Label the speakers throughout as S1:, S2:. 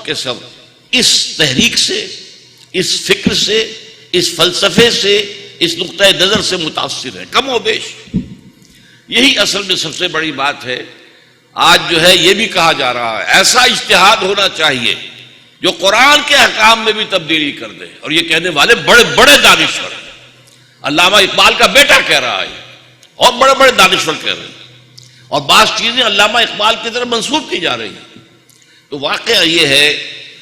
S1: کے سب اس تحریک سے، اس فکر سے، اس فلسفے سے، اس نقطۂ نظر سے متاثر ہیں کم و بیش۔ یہی اصل میں سب سے بڑی بات ہے۔ آج جو ہے یہ بھی کہا جا رہا ہے ایسا اجتہاد ہونا چاہیے جو قرآن کے احکام میں بھی تبدیلی کر دے، اور یہ کہنے والے بڑے بڑے دانشور ہیں۔ علامہ اقبال کا بیٹا کہہ رہا ہے اور بڑے بڑے دانشور کہہ رہے ہیں، اور بعض چیزیں علامہ اقبال کی طرف منسوب کی جا رہی ہیں۔ تو واقعہ یہ ہے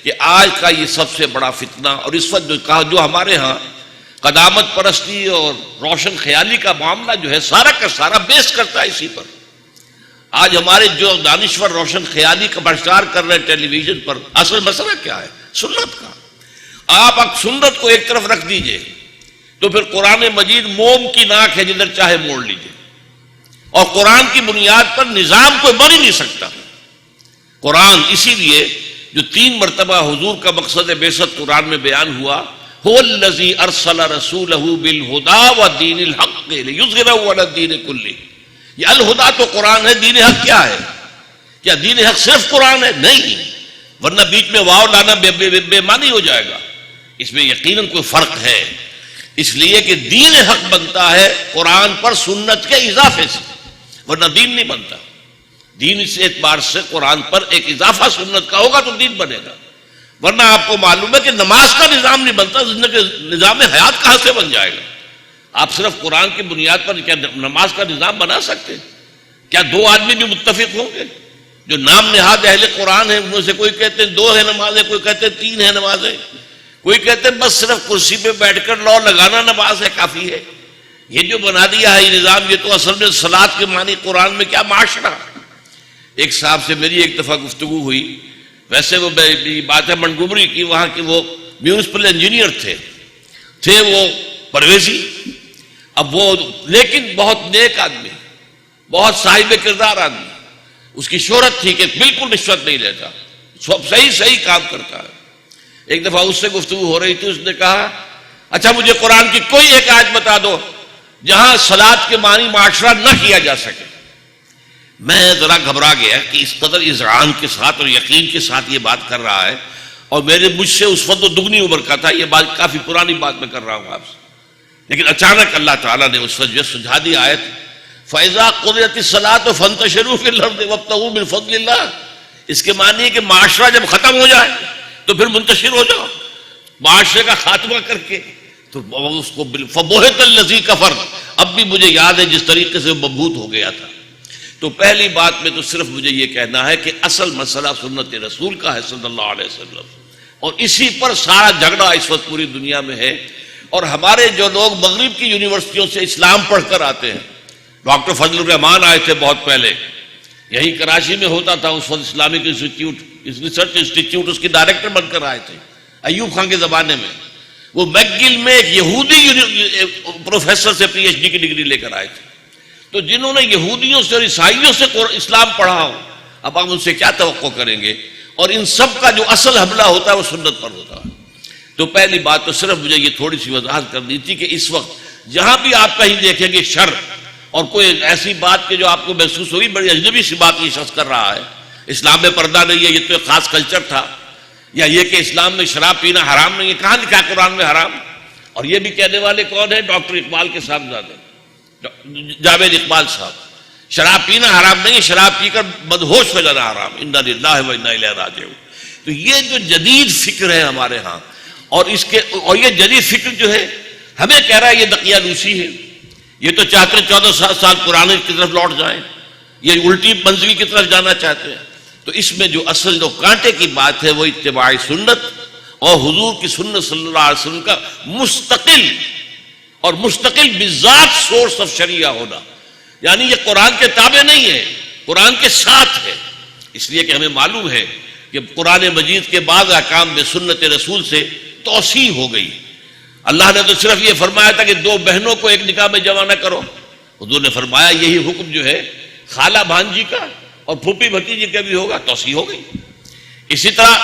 S1: کہ آج کا یہ سب سے بڑا فتنہ، اور اس وقت جو ہمارے ہاں قدامت پرستی اور روشن خیالی کا معاملہ جو ہے سارا کا سارا بیس کرتا ہے اسی پر۔ آج ہمارے جو دانشور روشن خیالی کا پرچار کر رہے ہیں ٹیلی ویژن پر، اصل مسئلہ کیا ہے؟ سنت کا۔ آپ سنت کو ایک طرف رکھ دیجئے تو پھر قرآن مجید موم کی ناک ہے، جدھر چاہے موڑ لیجئے، اور قرآن کی بنیاد پر نظام کوئی بن ہی نہیں سکتا۔ قرآن اسی لیے جو 3 مرتبہ حضور کا مقصد بعثت قرآن میں بیان ہوا، هو الذی ارسل رسولہ بالہدی ودین الحق لیظہرہ علی الدین کلہ۔ یہ الہدا تو قرآن ہے، دین حق کیا ہے؟ کیا دین حق صرف قرآن ہے؟ نہیں، ورنہ بیچ میں واو لانا بے معنی ہو جائے گا۔ اس میں یقیناً کوئی فرق ہے، اس لیے کہ دین حق بنتا ہے قرآن پر سنت کے اضافے سے، ورنہ دین نہیں بنتا۔ دین اس اعتبار سے قرآن پر ایک اضافہ سنت کا ہوگا تو دین بنے گا، ورنہ آپ کو معلوم ہے کہ نماز کا نظام نہیں بنتا، نظام حیات کہاں سے بن جائے گا؟ آپ صرف قرآن کی بنیاد پر کیا نماز کا نظام بنا سکتے ہیں؟ کیا 2 آدمی بھی متفق ہوں گے جو نام نہاد اہل قرآن ہیں؟ ان میں سے کوئی کہتے ہیں 2 ہے نمازیں، کوئی کہتے ہیں 3 ہے نمازیں، کوئی کہتے ہیں بس صرف کرسی پہ بیٹھ کر لو لگانا نماز ہے، کافی ہے۔ یہ جو بنا دیا ہے یہ نظام، یہ تو اصل میں صلاۃ کے معنی قرآن میں کیا معاشرہ۔ ایک صاحب سے میری ایک دفعہ گفتگو ہوئی، ویسے وہ بات ہے منگوبری کی، وہاں کے وہ میونسپل انجینئر تھے وہ پرویزی، اب وہ لیکن بہت نیک آدمی، بہت صاحب کردار آدمی، اس کی شہرت تھی کہ بالکل رشوت نہیں لیتا، سب صحیح کام کرتا ہے۔ ایک دفعہ اس سے گفتگو ہو رہی تھی، اس نے کہا اچھا مجھے قرآن کی کوئی ایک آیت بتا دو جہاں صلاۃ کے معنی معاشرہ نہ کیا جا سکے۔ میں ذرا گھبرا گیا کہ اس قدر اذعان کے ساتھ اور یقین کے ساتھ یہ بات کر رہا ہے، اور مجھ سے اس وقت دگنی عمر کا تھا، یہ بات کافی پرانی بات میں کر رہا ہوں آپ سے۔ لیکن اچانک اللہ تعالیٰ نے اس وقت جو سجھا دی آیت فَإِذَا قُضِيَتِ الصَّلَاةُ فَانتَشِرُوا فِي الْأَرْضِ وَابْتَغُوا مِن فَضْلِ اللَّهِ۔ اس کے معنی ہے کہ معاشرہ جب ختم ہو جائے تو پھر منتشر ہو جاؤ، معاشرے کا خاتمہ کر کے۔ تو اس کو فَبُہِتَ الَّذِي كَفَرَ، اب بھی مجھے یاد ہے جس طریقے سے وہ مبہوت ہو گیا تھا۔ تو پہلی بات میں تو صرف مجھے یہ کہنا ہے کہ اصل مسئلہ سنت رسول کا ہے صلی اللہ علیہ وسلم، اور اسی پر سارا جھگڑا اس وقت پوری دنیا میں ہے۔ اور ہمارے جو لوگ مغرب کی یونیورسٹیوں سے اسلام پڑھ کر آتے ہیں، ڈاکٹر فضل الرحمان آئے تھے بہت پہلے، یہی کراچی میں ہوتا تھا اس وقت اسلامک انسٹیٹیوٹ، ریسرچ انسٹیٹیوٹ، اس کے ڈائریکٹر بن کر آئے تھے ایوب خان کے زمانے میں۔ وہ میکگل میں ایک یہودی پروفیسر سے پی ایچ ڈی کی ڈگری لے کر آئے تھے۔ تو جنہوں نے یہودیوں سے اور عیسائیوں سے اسلام پڑھا ہو، اب ہم ان سے کیا توقع کریں گے؟ اور ان سب کا جو اصل حملہ ہوتا ہے وہ سنت پر ہوتا ہے۔ تو پہلی بات تو صرف مجھے یہ تھوڑی سی وضاحت کرنی تھی کہ اس وقت جہاں بھی آپ کہیں دیکھیں گے شر اور کوئی ایسی بات کہ جو آپ کو محسوس ہوگی بڑی اجنبی سی بات یہ شخص کر رہا ہے، اسلام میں پردہ نہیں ہے، یہ تو ایک خاص کلچر تھا، یا یہ کہ اسلام میں شراب پینا حرام نہیں ہے، کہاں لکھا ہے قرآن میں حرام؟ اور یہ بھی کہنے والے کون ہیں؟ ڈاکٹر اقبال کے صاحبزادے جاوید اقبال صاحب۔ شراب پینا حرام نہیں ہے، شراب پی کر مدہوش ہو جانا حرام، انا للہ و انا الیہ راجعون۔ تو یہ جو جدید فکر ہے ہمارے ہاں، اور یہ جدید فکر جو ہے ہمیں کہہ رہا ہے یہ دقیانوسی ہے، یہ تو چاہتے 14 سال پرانے کی طرف لوٹ جائیں، یہ الٹی منزل کی طرف جانا چاہتے ہیں۔ تو اس میں جو اصل جو کانٹے کی بات ہے وہ اتباع سنت اور حضور کی سنت صلی اللہ علیہ وسلم کا مستقل بذات سورس آف شریعہ ہونا، یعنی یہ قرآن کے تابع نہیں ہے، قرآن کے ساتھ ہے۔ اس لیے کہ ہمیں معلوم ہے کہ قرآن مجید کے بعض احکام میں سنت رسول سے توسیع ہو گئی۔ اللہ نے تو صرف یہ فرمایا تھا کہ 2 بہنوں کو ایک نکاح میں جمع نہ کرو، حضور نے فرمایا یہی حکم جو ہے خالہ بھانجی کا اور پھوپھی بھتیجی کا بھی ہوگا، توسیع ہو گئی۔ اسی طرح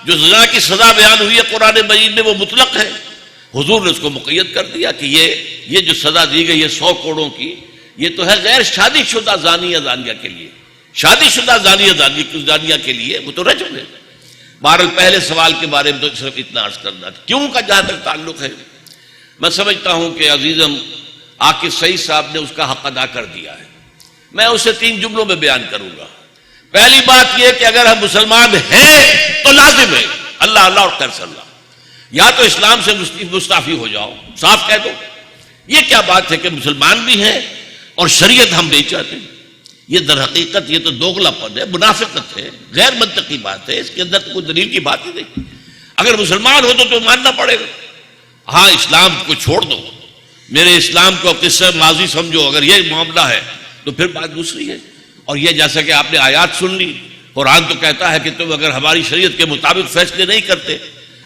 S1: جو زنا کی سزا بیان ہوئی ہے قرآن مجید میں وہ مطلق ہے، حضور نے اس کو مقید کر دیا کہ یہ جو سزا دی گئی ہے 100 کوڑوں کی، یہ تو ہے غیر شادی شدہ زانی یا زانیہ کے لیے، شادی شدہ زانی یا زانیہ کے لیے وہ تو رجم ہے۔ بہرحال پہلے سوال کے بارے میں تو صرف اتنا عرض کرنا تھا. کیوں کا جہاں تک تعلق ہے، میں سمجھتا ہوں کہ عزیزم عاقب سعید صاحب نے اس کا حق ادا کر دیا ہے. میں اسے 3 جملوں میں بیان کروں گا. پہلی بات یہ کہ اگر ہم مسلمان ہیں تو لازم ہے اللہ اللہ اور خیر صلی اللہ، یا تو اسلام سے مستعفی ہو جاؤ، صاف کہہ دو. یہ کیا بات ہے کہ مسلمان بھی ہیں اور شریعت ہم نہیں چاہتے؟ یہ در حقیقت یہ تو دوغلا پن ہے، منافقت ہے، غیر منطقی بات ہے. اس کے اندر تو کوئی دلیل کی بات ہی نہیں. اگر مسلمان ہو تو ماننا پڑے گا. ہاں اسلام کو چھوڑ دو، میرے اسلام کو قصہ ماضی سمجھو، اگر یہ معاملہ ہے تو پھر بات دوسری ہے. اور یہ جیسا کہ آپ نے آیات سن لی، قرآن تو کہتا ہے کہ تم اگر ہماری شریعت کے مطابق فیصلے نہیں کرتے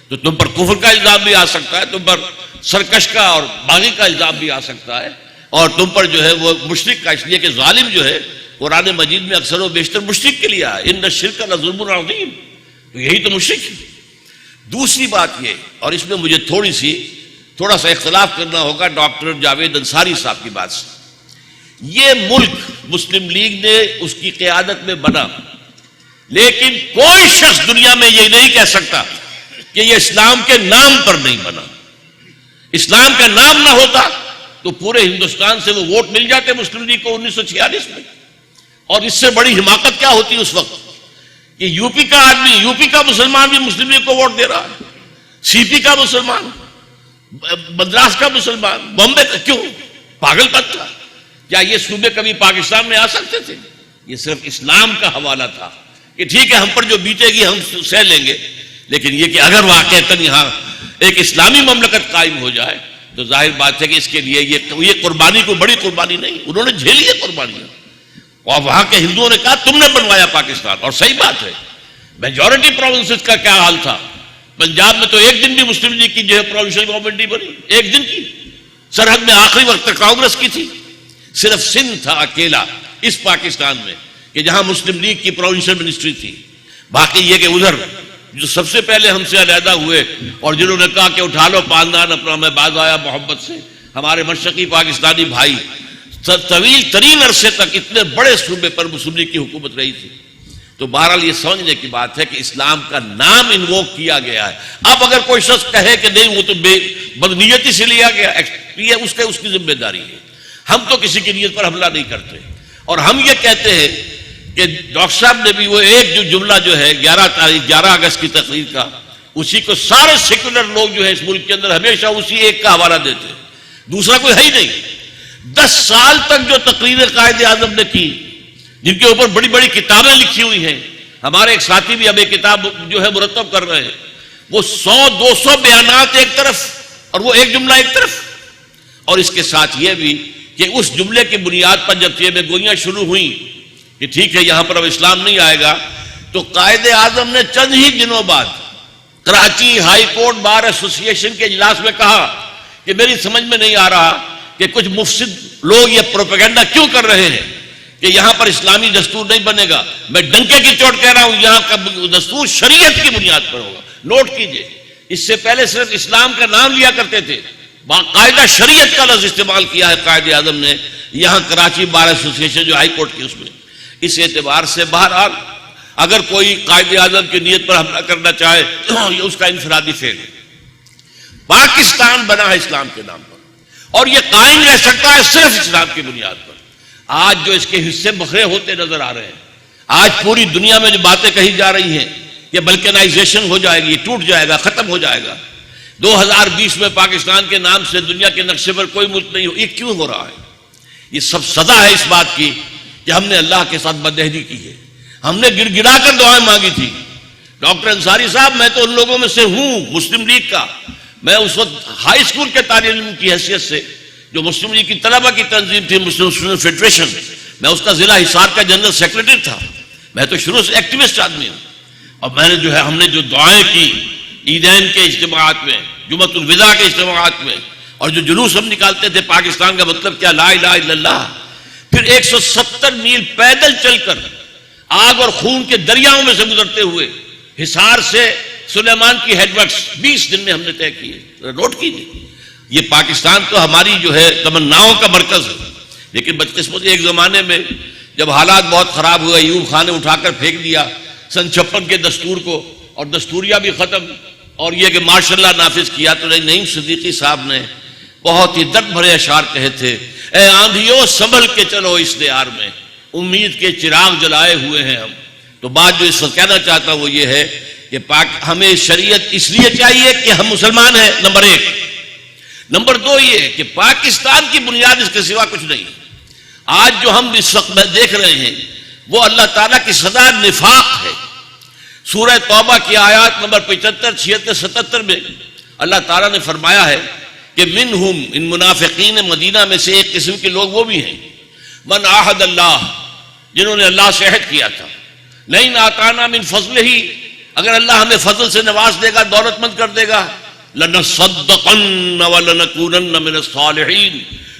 S1: تو تم پر کفر کا الزام بھی آ سکتا ہے، تم پر سرکش کا اور باغی کا الزام بھی آ سکتا ہے، اور تم پر جو ہے وہ مشرک کا، اس لیے کہ ظالم جو ہے قرآن مجید میں اکثر و بیشتر مشرک کے لیے ہے، ان الشرک لظلم عظیم، تو یہی تو مشرک ہے. دوسری بات یہ، اور اس میں مجھے تھوڑا سا اختلاف کرنا ہوگا ڈاکٹر جاوید انصاری صاحب کی بات سے. یہ ملک مسلم لیگ نے اس کی قیادت میں بنا، لیکن کوئی شخص دنیا میں یہ نہیں کہہ سکتا کہ یہ اسلام کے نام پر نہیں بنا. اسلام کا نام نہ ہوتا تو پورے ہندوستان سے وہ ووٹ مل جاتے مسلم لیگ کو 1946 میں. اور اس سے بڑی حماقت کیا ہوتی اس وقت کہ یو پی کا آدمی، یو پی کا مسلمان بھی مسلم لیگ کو ووٹ دے رہا ہے، سی پی کا مسلمان، مدراس کا مسلمان، بامبے کا. کیوں؟ پاگل پن تھا. کیا یہ صوبے کبھی پاکستان میں آ سکتے تھے؟ یہ صرف اسلام کا حوالہ تھا کہ ٹھیک ہے ہم پر جو بیتے گی ہم سہ لیں گے، لیکن یہ کہ اگر واقعتاً یہاں ایک اسلامی مملکت قائم ہو جائے تو ظاہر بات ہے کہ اس کے لیے یہ قربانی کو بڑی قربانی نہیں، انہوں نے جھیلی ہے قربانیاں. اور وہاں کے ہندوؤں نے کہا تم نے بنوایا پاکستان، اور صحیح بات ہے. میجورٹی پروونسز کا کیا حال تھا؟ پنجاب میں تو ایک دن بھی مسلم لیگ کی جو ہے پروونشل گورنمنٹ نہیں بنی، ایک دن کی. سرحد میں آخری وقت تک کانگریس کی تھی. صرف سندھ تھا اکیلا اس پاکستان میں کہ جہاں مسلم لیگ کی پروونشل منسٹری تھی. باقی یہ کہ ادھر جو سب سے پہلے ہم سے علیحدہ ہوئے اور جنہوں نے کہا کہ اٹھا لو پاندان اپنا، میں باز آیا محبت سے، ہمارے مشرقی پاکستانی بھائی، طویل ترین عرصے تک اتنے بڑے صوبے پر مسلم لیگ کی حکومت رہی تھی. تو بہرحال یہ سمجھنے کی بات ہے کہ اسلام کا نام انووک کیا گیا ہے. اب اگر کوئی شخص کہے کہ نہیں وہ تو بدنیتی سے لیا گیا، یہ اس کی ذمہ داری ہے. ہم تو کسی کی نیت پر حملہ نہیں کرتے. اور ہم یہ کہتے ہیں کہ ڈاکٹر صاحب نے بھی وہ ایک جو جملہ جو ہے 11 اگست کی تقریر کا، اسی کو سارے سیکولر لوگ جو ہے اس ملک کے اندر ہمیشہ اسی ایک کا حوالہ دیتے ہیں، دوسرا کوئی ہے ہی نہیں. 10 سال تک جو تقریر قائد اعظم نے کی، جن کے اوپر بڑی بڑی کتابیں لکھی ہوئی ہیں، ہمارے ایک ساتھی بھی اب ایک کتاب جو ہے مرتب کر رہے ہیں، وہ 100-200 بیانات ایک طرف اور وہ ایک جملہ ایک طرف. اور اس کے ساتھ یہ بھی کہ اس جملے کی بنیاد پر جب یہ گوئیاں شروع ہوئیں کہ ٹھیک ہے یہاں پر اب اسلام نہیں آئے گا، تو قائد اعظم نے چند ہی دنوں بعد کراچی ہائی کورٹ بار ایسوسی ایشن کے اجلاس میں کہا کہ میری سمجھ میں نہیں آ رہا کہ کچھ مفسد لوگ یہ پروپیگنڈا کیوں کر رہے ہیں کہ یہاں پر اسلامی دستور نہیں بنے گا. میں ڈنکے کی چوٹ کہہ رہا ہوں، یہاں کا دستور شریعت کی بنیاد پر ہوگا. نوٹ کیجئے، اس سے پہلے صرف اسلام کا نام لیا کرتے تھے، باقاعدہ شریعت کا لفظ استعمال کیا ہے قائد اعظم نے یہاں کراچی بار ایسوسی ایشن جو ہائی کورٹ کی اس میں. اس اعتبار سے بہرحال اگر کوئی قائد اعظم کی نیت پر حملہ کرنا چاہے تو یہ اس کا انفرادی فعل ہے. پاکستان بنا ہے اسلام کے نام پر اور یہ قائم رہ سکتا ہے صرف اسلام کی بنیاد پر. آج جو اس کے حصے بکھرے ہوتے نظر آ رہے ہیں، آج پوری دنیا میں جو باتیں کہی جا رہی ہیں کہ بلکنائزیشن ہو جائے گی، ٹوٹ جائے گا، ختم ہو جائے گا، 2020 میں پاکستان کے نام سے دنیا کے نقشے پر کوئی ملک نہیں ہو، یہ کیوں ہو رہا ہے؟ یہ سب سزا ہے اس بات کی کہ ہم نے اللہ کے ساتھ بدعہدی کی ہے. ہم نے گڑ گڑا کر دعائیں مانگی تھی. ڈاکٹر انصاری صاحب، میں تو ان لوگوں میں سے ہوں مسلم لیگ کا، میں اس وقت ہائی اسکول کے طالب علم کی حیثیت سے جو مسلم لیگ کی طلبہ کی تنظیم تھی مسلم اسٹوڈنٹ فیڈریشن، میں اس کا ضلع حصار کا جنرل سیکرٹری تھا. میں تو شروع سے ایکٹیوسٹ آدمی ہوں. اور میں نے جو ہے ہم نے جو دعائیں کی عیدین کے اجتماعات میں، جمعۃ الوداع کے اجتماعات میں، اور جو جلوس ہم نکالتے تھے پاکستان کا مطلب کیا، لا الہ الا اللہ، پھر 170 میل پیدل چل کر آگ اور خون کے دریاؤں میں سے گزرتے ہوئے حصار سے سلیمان کی ہیڈ ورکس 20 دن میں ہم نے طے کیے. نوٹ کیجیے، یہ پاکستان تو ہماری جو ہے تمناؤں کا مرکز ہے. لیکن بدقسمتی ایک زمانے میں جب حالات بہت خراب ہوئے، ایوب خان نے اٹھا کر پھینک دیا سن 56 کے دستور کو، اور دستوریہ بھی ختم، اور یہ کہ ماشاءاللہ نافذ کیا تو نعیم صدیقی صاحب نے بہت ہی درد بھرے اشعار کہے تھے، اے آندھیوں سنبھل کے چلو اس دیار میں، امید کے چراغ جلائے ہوئے ہیں ہم۔ تو بات جو اس وقت کہنا چاہتا ہوں وہ یہ ہے کہ ہمیں شریعت اس لیے چاہیے کہ ہم مسلمان ہیں، نمبر ایک۔ نمبر دو یہ کہ پاکستان کی بنیاد اس کے سوا کچھ نہیں۔ آج جو ہم اس وقت میں دیکھ رہے ہیں وہ اللہ تعالیٰ کی سزا نفاق ہے۔ سورہ توبہ کی آیات نمبر 75، 76، 77 میں اللہ تعالیٰ نے فرمایا ہے کہ منہم، ان منافقین مدینہ میں سے ایک قسم کے لوگ وہ بھی ہیں، من عہد اللہ، جنہوں نے اللہ سے عہد کیا تھا، لئن آتانا من فضلہ، اگر اللہ ہمیں فضل سے نواز دے گا، دولت مند کر دے گا، لنصدقن ولنکونن من الصالحین،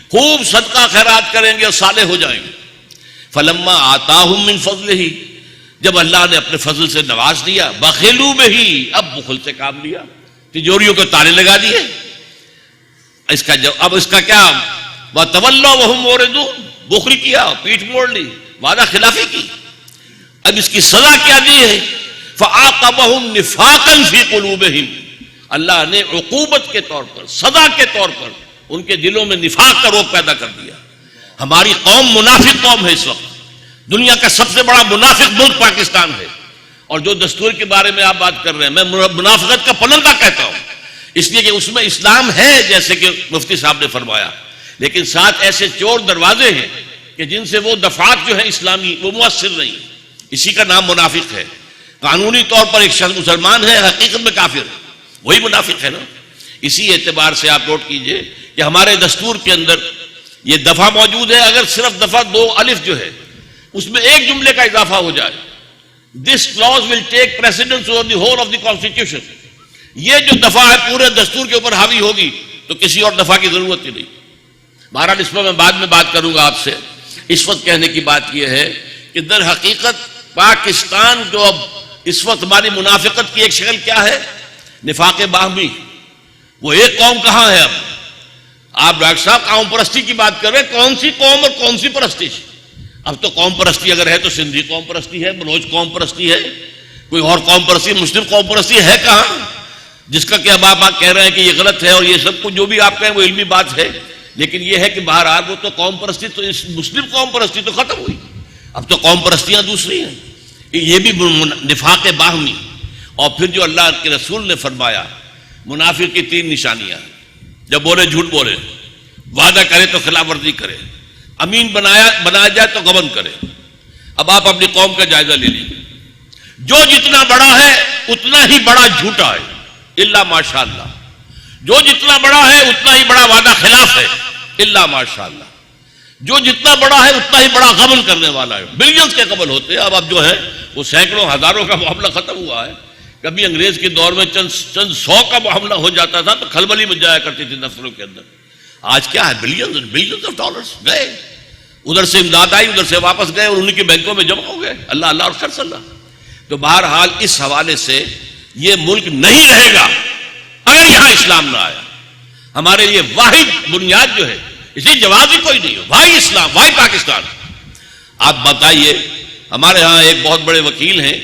S1: خوب صدقہ خیرات کریں گے اور صالح ہو جائیں گے۔ فلما آتاہم من فضلہ، جب اللہ نے اپنے فضل سے نواز دیا، بخلوا بہ، اب بخل سے کام لیا، تجوریوں کو تالے لگا دیے۔ اب اس کا کیا، وَتَوَلَّوْا وَهُمْ مُعْرِضُونَ، بخل کیا، پیٹھ موڑ لی، وعدہ خلافی کی۔ اب اس کی سزا کیا دی ہے، فَعَاقَبَهُمْ نِفَاقًا فِي قُلُوبِهِمْ، اللہ نے عقوبت کے طور پر، سزا کے طور پر ان کے دلوں میں نفاق کا روگ پیدا کر دیا۔ ہماری قوم منافق قوم ہے اس وقت، دنیا کا سب سے بڑا منافق ملک پاکستان ہے، اور جو دستور کے بارے میں آپ بات کر رہے ہیں، میں منافقت کا پلندہ کہتا ہوں، اس لیے کہ اس میں اسلام ہے جیسے کہ مفتی صاحب نے فرمایا، لیکن ساتھ ایسے چور دروازے ہیں کہ جن سے وہ دفعات جو ہیں اسلامی وہ مؤثر نہیں، اسی کا نام منافق ہے۔ قانونی طور پر ایک شخص مسلمان ہے، حقیقت میں کافر ہے، وہی منافق ہے نا۔ اسی اعتبار سے آپ نوٹ کیجئے کہ ہمارے دستور کے اندر یہ دفعہ موجود ہے، اگر صرف دفعہ 2 الف جو ہے اس میں ایک جملے کا اضافہ ہو جائے، دس clause will take precedence over the whole of the constitution، یہ جو دفعہ ہے پورے دستور کے اوپر حاوی ہوگی تو کسی اور دفعہ کی ضرورت ہی نہیں۔ بہرحال اس پر میں بعد میں بات کروں گا آپ سے۔ اس وقت کہنے کی بات یہ ہے کہ در حقیقت پاکستان جو اب اس وقت ہماری منافقت کی ایک شکل کیا ہے، نفاق باہمی۔ وہ ایک قوم کہاں ہے اب؟ آپ ڈاکٹر صاحب قوم پرستی کی بات کر رہے ہیں، کون سی قوم اور کون سی پرستی؟ اب تو قوم پرستی اگر ہے تو سندھی قوم پرستی ہے، بلوچ قوم پرستی ہے، کوئی اور قوم پرستی، مسلم قوم پرستی ہے کہاں؟ جس کا کہ اب آپ کہہ رہے ہیں کہ یہ غلط ہے، اور یہ سب کچھ جو بھی آپ کہیں وہ علمی بات ہے، لیکن یہ ہے کہ بہرحال وہ تو قوم پرستی، تو اس مسلم قوم پرستی تو ختم ہوئی، اب تو قوم پرستیاں دوسری ہیں۔ یہ بھی نفاق باہمی۔ اور پھر جو اللہ کے رسول نے فرمایا منافق کی 3 نشانیاں، جب بولے جھوٹ بولے، وعدہ کرے تو خلاف ورزی کرے، امین بنایا جائے تو غبن کرے۔ اب آپ اپنی قوم کا جائزہ لے لیجیے، جو جتنا بڑا ہے اتنا ہی بڑا جھوٹا ہے، الا ماشاءاللہ، جو جتنا بڑا ہے اتنا ہی بڑا وعدہ خلاف ہے، الا ماشاءاللہ، جو جتنا بڑا ہے اتنا ہی بڑا غبن کرنے والا ہے۔ بلینز کے قبل ہوتے ہیں، اب جو ہے وہ سینکڑوں ہزاروں کا معاملہ ختم ہوا ہے۔ کبھی انگریز کے دور میں چند 100 کا معاملہ ہو جاتا تھا تو کھلبلی مچ جایا کرتی تھی دفتروں کے اندر۔ آج کیا ہے، بلینز آف ڈالرز گئے، ادھر سے امداد آئی، ادھر سے واپس گئے اور ان کے بینکوں میں جمع ہو گئے، اللہ اللہ اور خیر اللہ۔ تو بہرحال اس حوالے سے یہ ملک نہیں رہے گا اگر یہاں اسلام نہ آیا۔ ہمارے لیے واحد بنیاد جو ہے، اسی جواز ہی کوئی نہیں ہو، واحد اسلام، واحد پاکستان۔ آپ بتائیے، ہمارے ہاں ایک بہت بڑے وکیل ہیں،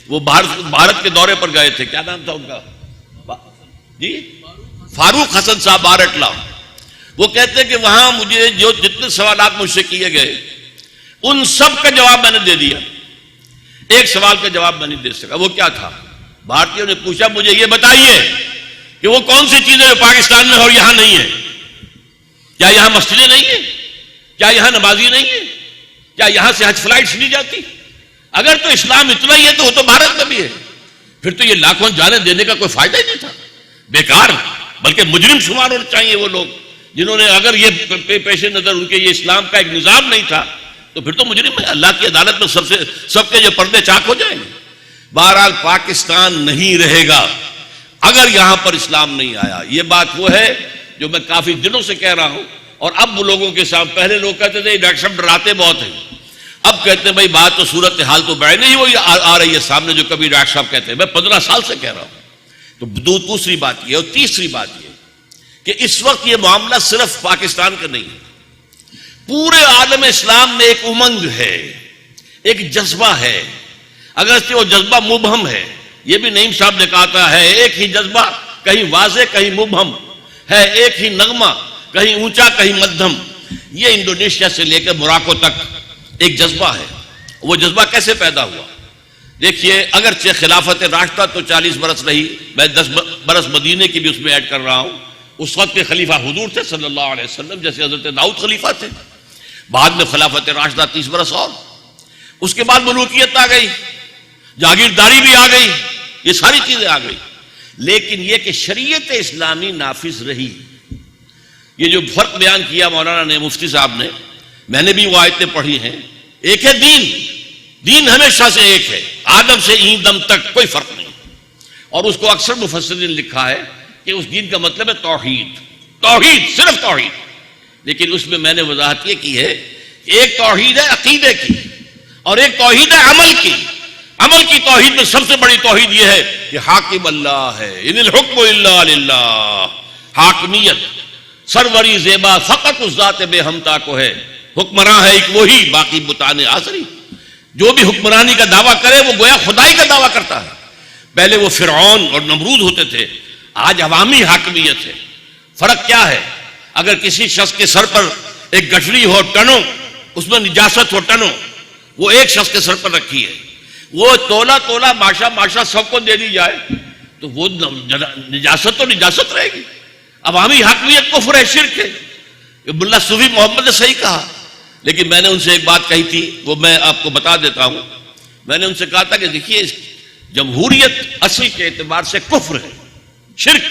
S1: وہ بھارت کے دورے پر گئے تھے، کیا نام تھا ان کا جی؟ فاروق حسن صاحب بارٹ لا۔ وہ کہتے ہیں کہ وہاں مجھے جو جتنے سوالات مجھ سے کیے گئے ان سب کا جواب میں نے دے دیا، ایک سوال کا جواب میں نہیں دے سکا۔ وہ کیا تھا؟ بھارتیوں نے پوچھا مجھے یہ بتائیے کہ وہ کون سی چیزیں جو پاکستان میں اور یہاں نہیں ہے؟ کیا یہاں مسجدیں نہیں ہیں؟ کیا یہاں نمازی نہیں ہیں؟ کیا یہاں سے حج فلائٹس نہیں جاتی؟ اگر تو اسلام اتنا ہی ہے تو وہ تو بھارت میں بھی ہے، پھر تو یہ لاکھوں جانیں دینے کا کوئی فائدہ ہی نہیں تھا، بیکار۔ بلکہ مجرم شمار ہونے چاہیے وہ لوگ جنہوں نے، اگر یہ پیش نظر ان کے یہ اسلام کا ایک نظام نہیں تھا تو پھر تو مجرم ہے، اللہ کی عدالت میں سب کے جو پردے چاک ہو جائیں گے۔ بہرحال پاکستان نہیں رہے گا اگر یہاں پر اسلام نہیں آیا۔ یہ بات وہ ہے جو میں کافی دنوں سے کہہ رہا ہوں، اور اب وہ لوگوں کے سامنے، پہلے لوگ کہتے تھے ڈاکٹر صاحب ڈراتے بہت ہیں، اب کہتے ہیں بھائی بات تو صورت حال تو بیان نہیں وہی آ رہی ہے سامنے جو کبھی ڈاکٹر صاحب کہتے ہیں، میں 15 سال سے کہہ رہا ہوں۔ تو دوسری بات یہ، اور تیسری بات یہ کہ اس وقت یہ معاملہ صرف پاکستان کا نہیں ہے، پورے عالم اسلام میں ایک امنگ ہے، ایک جذبہ ہے، اگرچہ وہ جذبہ مبہم ہے، یہ بھی نعیم صاحب نے کہا تھا، ہے ایک ہی جذبہ کہیں واضح کہیں مبہم، ہے ایک ہی نغمہ کہیں اونچا کہیں مدھم. یہ انڈونیشیا سے لے کر موراکو تک ایک جذبہ ہے. وہ جذبہ کیسے پیدا ہوا؟ دیکھیے، اگرچہ خلافت راشدہ تو 40 برس رہی، میں 10 برس مدینے کی بھی اس میں ایڈ کر رہا ہوں. اس وقت کے خلیفہ حضور تھے صلی اللہ علیہ وسلم، جیسے حضرت داؤد خلیفہ تھے. بعد میں خلافت راشدہ 30 برس اور اس کے بعد ملوکیت آ گئی، جاگیرداری بھی آ گئی، یہ ساری چیزیں آ گئی. لیکن یہ کہ شریعت اسلامی نافذ رہی. یہ جو فرق بیان کیا مولانا نے، مفتی صاحب نے، میں نے بھی وہ آیتیں پڑھی ہیں. ایک ہے دین ہمیشہ سے ایک ہے، آدم سے این دم تک کوئی فرق نہیں. اور اس کو اکثر مفسرین نے لکھا ہے کہ اس دین کا مطلب ہے توحید، صرف توحید. لیکن اس میں میں نے وضاحت یہ کی ہے، ایک توحید ہے عقیدے کی اور ایک توحید ہے عمل کی. عمل کی توحید میں سب سے بڑی توحید یہ ہے کہ حاکم اللہ ہے، ان الحکم الا للہ. حاکمیت سروری زیبا فقط اس ذات بے ہمتا کو ہے. حکمراں ہے ایک وہی، باقی بتانے آسری. جو بھی حکمرانی کا دعویٰ کرے وہ گویا خدائی کا دعویٰ کرتا ہے. پہلے وہ فرعون اور نمرود ہوتے تھے، آج عوامی حاکمیت ہے. فرق کیا ہے؟ اگر کسی شخص کے سر پر ایک گٹھڑی ہو ٹنوں، اس میں نجاست ہو ٹنوں، وہ ایک شخص کے سر پر رکھی ہے، وہ تولا ماشا سب کو دے دی جائے تو وہ نجاست تو نجاست رہے گی. عوامی حاکمیت کفر ہے، شرک ہے. ملا صوفی محمد نے صحیح کہا. لیکن میں نے ان سے ایک بات کہی تھی، وہ میں آپ کو بتا دیتا ہوں. میں نے ان سے کہا تھا کہ دیکھیے، جمہوریت اصل کے اعتبار سے کفر ہے، شرک،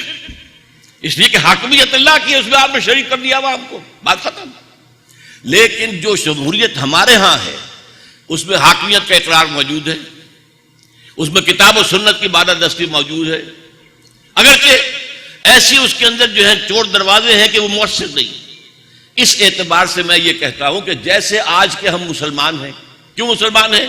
S1: اس لیے کہ حاکمیت اللہ کی ہے، اس میں آپ نے شریک کر دیا عوام کو، بات ختم. لیکن جو جمہوریت ہمارے ہاں ہے اس میں حاکمیت کا اقرار موجود ہے، اس میں کتاب و سنت کی بالادستی موجود ہے. اگرچہ ایسی اس کے اندر جو ہے چور دروازے ہیں کہ وہ مؤثر نہیں. اس اعتبار سے میں یہ کہتا ہوں کہ جیسے آج کے ہم مسلمان ہیں، کیوں مسلمان ہیں؟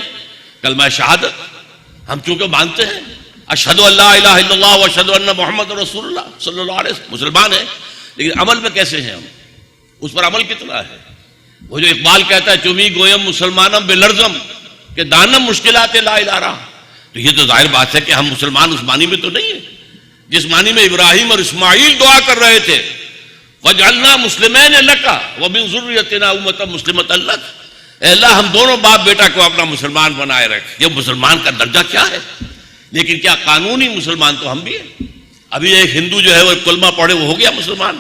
S1: کلمہ شہادت ہم چونکہ مانتے ہیں، اشہدو ان لا الہ الا اللہ و اشہدو ان محمد رسول اللہ صلی اللہ علیہ وسلم، مسلمان ہیں. لیکن عمل میں کیسے ہیں ہم؟ اس پر عمل کتنا ہے؟ وہ جو اقبال کہتا ہے، چمی گویم مسلمانم بلرزم کہ دانم مشکلات لا الہ رہا. تو یہ تو ظاہر بات ہے کہ ہم مسلمان اس معنی میں تو نہیں ہیں جس معنی میں ابراہیم اور اسماعیل دعا کر رہے تھے، وَجْعَلْنَا مُسْلِمَيْنَ لَكَ وَمِنْ ذُرِّيَّتِنَا أُمَّةً مُسْلِمَةً لَكَ. اے اللہ، ہم دونوں باپ بیٹا کو اپنا مسلمان بنائے رکھ. یہ مسلمان کا درجہ کیا ہے؟ لیکن کیا قانونی مسلمان تو ہم بھی ہیں. ابھی ایک ہندو جو ہے وہ کلمہ پڑھے وہ ہو گیا مسلمان.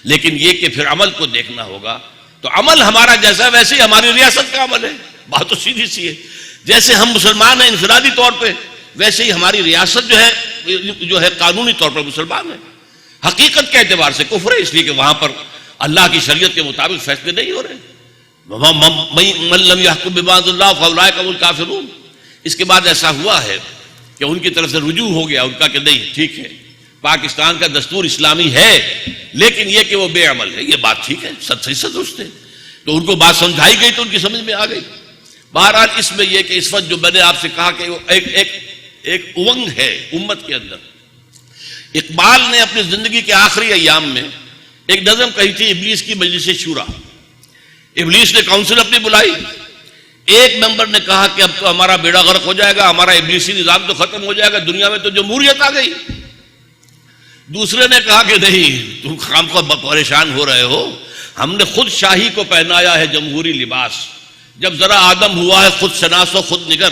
S1: لیکن یہ کہ پھر عمل کو دیکھنا ہوگا. تو عمل ہمارا جیسا ویسے ہی ہماری ریاست کا عمل ہے. بات تو سیدھی سی ہے. جیسے ہم مسلمان ہیں انفرادی طور پہ، ویسے ہی ہماری ریاست جو ہے قانونی طور پر مسلمان ہے. حقیقت کے اعتبار سے کفر ہے، اس لیے کہ وہاں پر اللہ کی شریعت کے مطابق فیصلے نہیں ہو رہے. من لم يحكم بما انزل الله فاولئك هم الكافرون. اس کے بعد ایسا ہوا ہے کہ ان کی طرف سے رجوع ہو گیا ان کا کہ نہیں، ٹھیک ہے، پاکستان کا دستور اسلامی ہے لیکن یہ کہ وہ بے عمل ہے. یہ بات ٹھیک ہے، صد درست ہے. تو ان کو بات سمجھائی گئی تو ان کی سمجھ میں آ گئی. بہرحال اس میں یہ کہ اس وقت جو میں نے آپ سے کہا کہ ایک امنگ ہے امت کے اندر. اقبال نے اپنی زندگی کے آخری ایام میں ایک نظم کہی تھی، ابلیس کی مجلس شورا. ابلیس نے کاؤنسل اپنی بلائی. ایک ممبر نے کہا کہ اب تو ہمارا بیڑا غرق ہو جائے گا، ہمارا ابلیسی نظام تو ختم ہو جائے گا، دنیا میں تو جمہوریت آ گئی. دوسرے نے کہا کہ نہیں، تم خام کو پریشان ہو رہے ہو، ہم نے خود شاہی کو پہنایا ہے جمہوری لباس. جب ذرا آدم ہوا ہے خود شناس و خود نگر.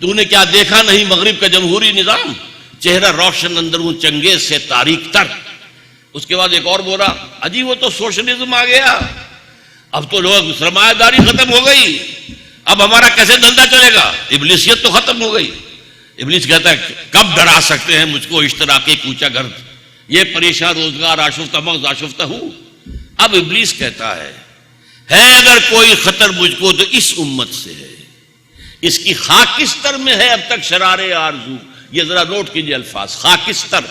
S1: تو نے کیا دیکھا نہیں مغرب کا جمہوری نظام، چہرہ روشن اندرون چنگیز سے تاریک تر. اس کے بعد ایک اور بولا، اجی وہ تو سوشلزم آ گیا، اب تو لوگ سرمایہ داری ختم ہو گئی، اب ہمارا کیسے دھندا چلے گا، ابلیسیت تو ختم ہو گئی. ابلیس کہتا ہے کب ڈرا سکتے ہیں مجھ کو اشتراکی کوچہ گرد، یہ پریشان روزگار آشفتہ مغز آشفتہ ہوں. اب ابلیس کہتا ہے اگر کوئی خطر مجھ کو تو اس امت سے ہے، اس کی خاکستر میں ہے اب تک شرار آرزو. یہ ذرا نوٹ کیجئے الفاظ، خاکستر.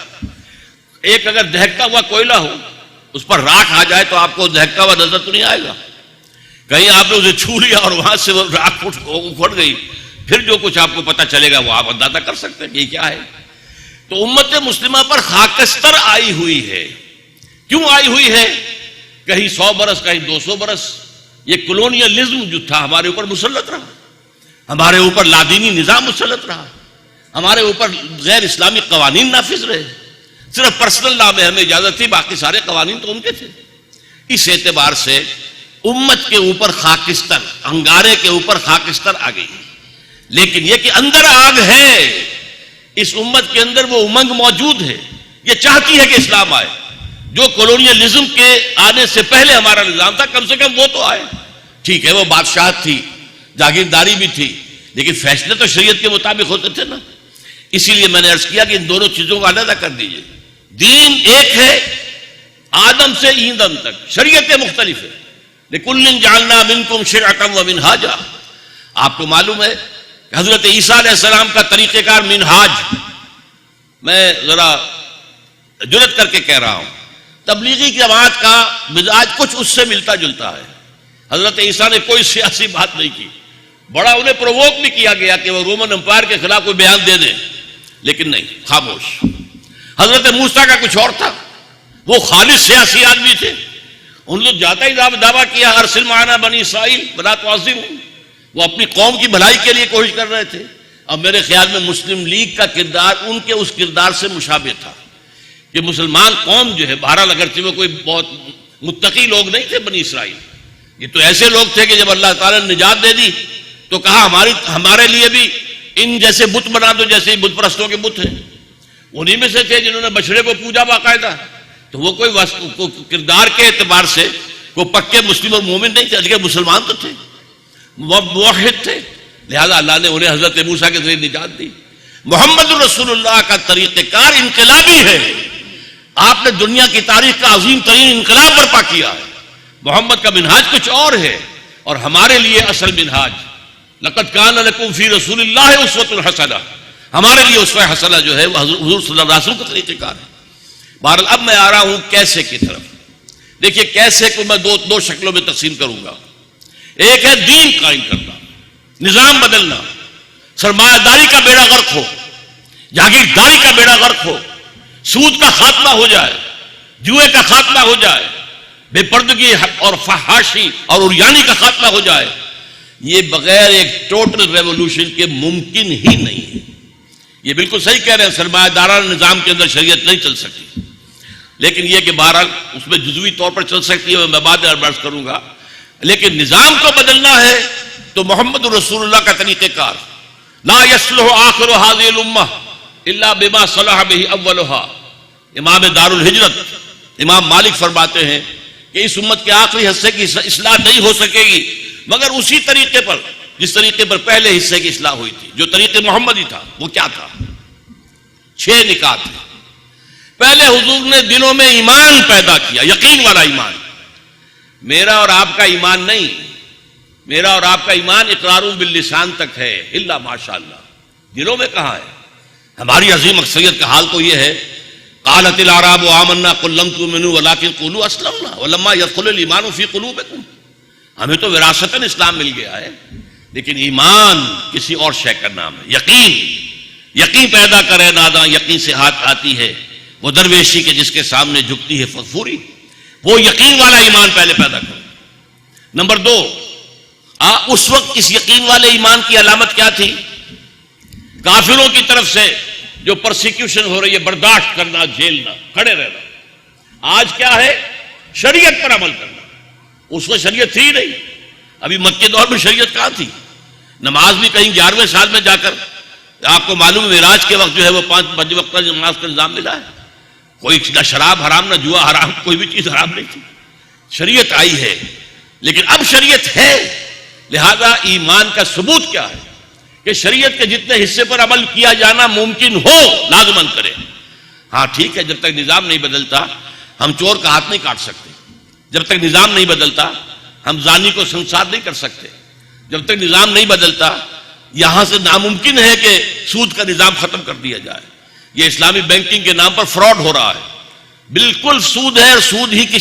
S1: ایک اگر دہکتا ہوا کوئلہ ہو، اس پر راکھ آ جائے تو آپ کو دہکتا ہوا نظر تو نہیں آئے گا. کہیں آپ نے اسے چھو لیا اور وہاں سے وہ راکھ اکھڑ گئی، پھر جو کچھ آپ کو پتہ چلے گا وہ آپ اندازہ کر سکتے ہیں کہ یہ کیا ہے. تو امت مسلمہ پر خاکستر آئی ہوئی ہے. کیوں آئی ہوئی ہے؟ کہیں 100 برس کہیں 200 برس یہ کلونیلزم جو تھا ہمارے اوپر مسلط رہا، ہمارے اوپر لادینی نظام مسلط رہا، ہمارے اوپر غیر اسلامی قوانین نافذ رہے. صرف پرسنل لا میں ہمیں اجازت تھی، باقی سارے قوانین تو ان کے تھے. اس اعتبار سے امت کے اوپر خاکستر، انگارے کے اوپر خاکستر آ گئی. لیکن یہ کہ اندر آگ ہے، اس امت کے اندر وہ امنگ موجود ہے، یہ چاہتی ہے کہ اسلام آئے. جو کولونیلزم کے آنے سے پہلے ہمارا نظام تھا، کم سے کم وہ تو آئے. ٹھیک ہے، وہ بادشاہت تھی، جاگیرداری بھی تھی، لیکن فیصلے تو شریعت کے مطابق ہوتے تھے نا. اسی لیے میں نے عرض کیا کہ ان دونوں چیزوں کو علیحدہ کر دیجئے. دین ایک ہے، آدم سے ایندھن تک، شریعتیں مختلف ہیں. لِكُلٍّ جَعَلْنَا مِنْكُمْ شِرْعَةً وَمِنْهَاجًا. آپ کو معلوم ہے کہ حضرت عیسیٰ علیہ السلام کا طریقہ کار منہاج، میں ذرا جرت کر کے کہہ رہا ہوں، تبلیغی جماعت کا مزاج کچھ اس سے ملتا جلتا ہے. حضرت عیسیٰ نے کوئی سیاسی بات نہیں کی، بڑا انہیں پرووک بھی کیا گیا کہ وہ رومن امپائر کے خلاف کوئی بیان دے دیں، لیکن نہیں، خاموش. حضرت موسیٰ کا کچھ اور تھا، وہ خالص سیاسی آدمی تھے. ان لوگ جاتا ہی دعویٰ کیا ارسل معنا بنی اسرائیل ولا تعذبہم. وہ اپنی قوم کی بھلائی کے لیے کوشش کر رہے تھے. اب میرے خیال میں مسلم لیگ کا کردار ان کے اس کردار سے مشابہ تھا کہ مسلمان قوم جو ہے، بہرحال اگرچہ وہ کوئی بہت متقی لوگ نہیں تھے بنی اسرائیل، یہ تو ایسے لوگ تھے کہ جب اللہ تعالیٰ نے نجات دے دی تو کہا ہمارے لیے بھی ان جیسے بت بنا دو جیسے بت پرستوں کے بت ہیں. انہی میں سے تھے جنہوں نے بچڑے کو پوجا باقاعدہ. تو وہ کوئی کردار کے اعتبار سے کوئی پکے مسلم اور مومن نہیں تھے، اجگر مسلمان تو تھے، موحد تھے. لہذا اللہ نے انہیں حضرت موسیٰ کے ذریعے نجات دی. محمد رسول اللہ کا طریقہ کار انقلابی ہے. آپ نے دنیا کی تاریخ کا عظیم ترین انقلاب برپا کیا ہے. محمد کا منہاج کچھ اور ہے، اور ہمارے لیے اصل منہاج لقد کان لکم فی رسول اللہ اسوۃ حسنہ، ہمارے لیے اسوہ حسنہ جو ہے وہ حضور صلی اللہ علیہ وسلم کا طریقہ کار ہے. بہرحال اب میں آ رہا ہوں کیسے کی طرف. دیکھیے کیسے کو میں دو شکلوں میں تقسیم کروں گا. ایک ہے دین قائم کرنا، نظام بدلنا، سرمایہ داری کا بیڑا غرق ہو، جاگیرداری کا بیڑا غرق ہو، سود کا خاتمہ ہو جائے، جوئے کا خاتمہ ہو جائے، بے پردگی اور فحاشی اور عریانی کا خاتمہ ہو جائے. یہ بغیر ایک ٹوٹل ریولوشن کے ممکن ہی نہیں ہے. یہ بالکل صحیح کہہ رہے ہیں، سرمایہ دارانہ نظام کے اندر شریعت نہیں چل سکتی، لیکن یہ کہ بہرحال اس میں جزوی طور پر چل سکتی ہے، میں بعد میں عرض کروں گا. لیکن نظام کو بدلنا ہے تو محمد رسول اللہ کا طریقہ کار. لا یصلح آخر هذه الامہ الا بما صلح به اولها. امام دار الہجرت امام مالک فرماتے ہیں کہ اس امت کے آخری حصے کی اصلاح نہیں ہو سکے گی مگر اسی طریقے پر جس طریقے پر پہلے حصے کی اصلاح ہوئی تھی، جو طریقہ محمدی تھا. وہ کیا تھا؟ 6 نکات ہیں. پہلے حضور نے دلوں میں ایمان پیدا کیا، یقین والا ایمان. میرا اور آپ کا ایمان نہیں، میرا اور آپ کا ایمان اقرار باللسان تک ہے، الا ماشاءاللہ. دلوں میں کہاں ہے؟ ہماری عظیم اکثریت کا حال تو یہ ہے، قالت الاعراب آمنا قل لم تؤمنوا ولكن قولوا اسلمنا ولما يدخل الايمان في قلوبكم. ہمیں تو وراثتاً اسلام مل گیا ہے، لیکن ایمان کسی اور شے کا نام ہے. یقین پیدا کرے ناداں یقین سے ہاتھ آتی ہے، وہ درویشی کے جس کے سامنے جھکتی ہے فغفوری. وہ یقین والا ایمان پہلے پیدا کرو. نمبر 2، اس وقت اس یقین والے ایمان کی علامت کیا تھی؟ کافروں کی طرف سے جو پرسیکیوشن ہو رہی ہے برداشت کرنا، جھیلنا، کھڑے رہنا. آج کیا ہے؟ شریعت پر عمل کرنا. اس وقت شریعت تھی نہیں. ابھی مکے دور میں شریعت کہاں تھی؟ نماز بھی کہیں 11ویں سال میں جا کر، آپ کو معلوم ہے معراج کے وقت جو ہے وہ 5 وقت نماز کا نظام ملا ہے. کوئی نہ شراب حرام نہ جوا حرام، کوئی بھی چیز حرام نہیں تھی. شریعت آئی ہے، لیکن اب شریعت ہے. لہذا ایمان کا ثبوت کیا ہے کہ شریعت کے جتنے حصے پر عمل کیا جانا ممکن ہو لازماً کرے. ہاں ٹھیک ہے، جب تک نظام نہیں بدلتا ہم چور کا ہاتھ نہیں کاٹ سکتے. جب تک نظام نہیں بدلتا ہم زانی کو سنسار نہیں کر سکتے. جب تک نظام نہیں بدلتا یہاں سے ناممکن ہے کہ سود کا نظام ختم کر دیا جائے. یہ اسلامی بینکنگ کے نام پر فراڈ ہو رہا ہے. بالکل سود ہے، اور سود ہی کی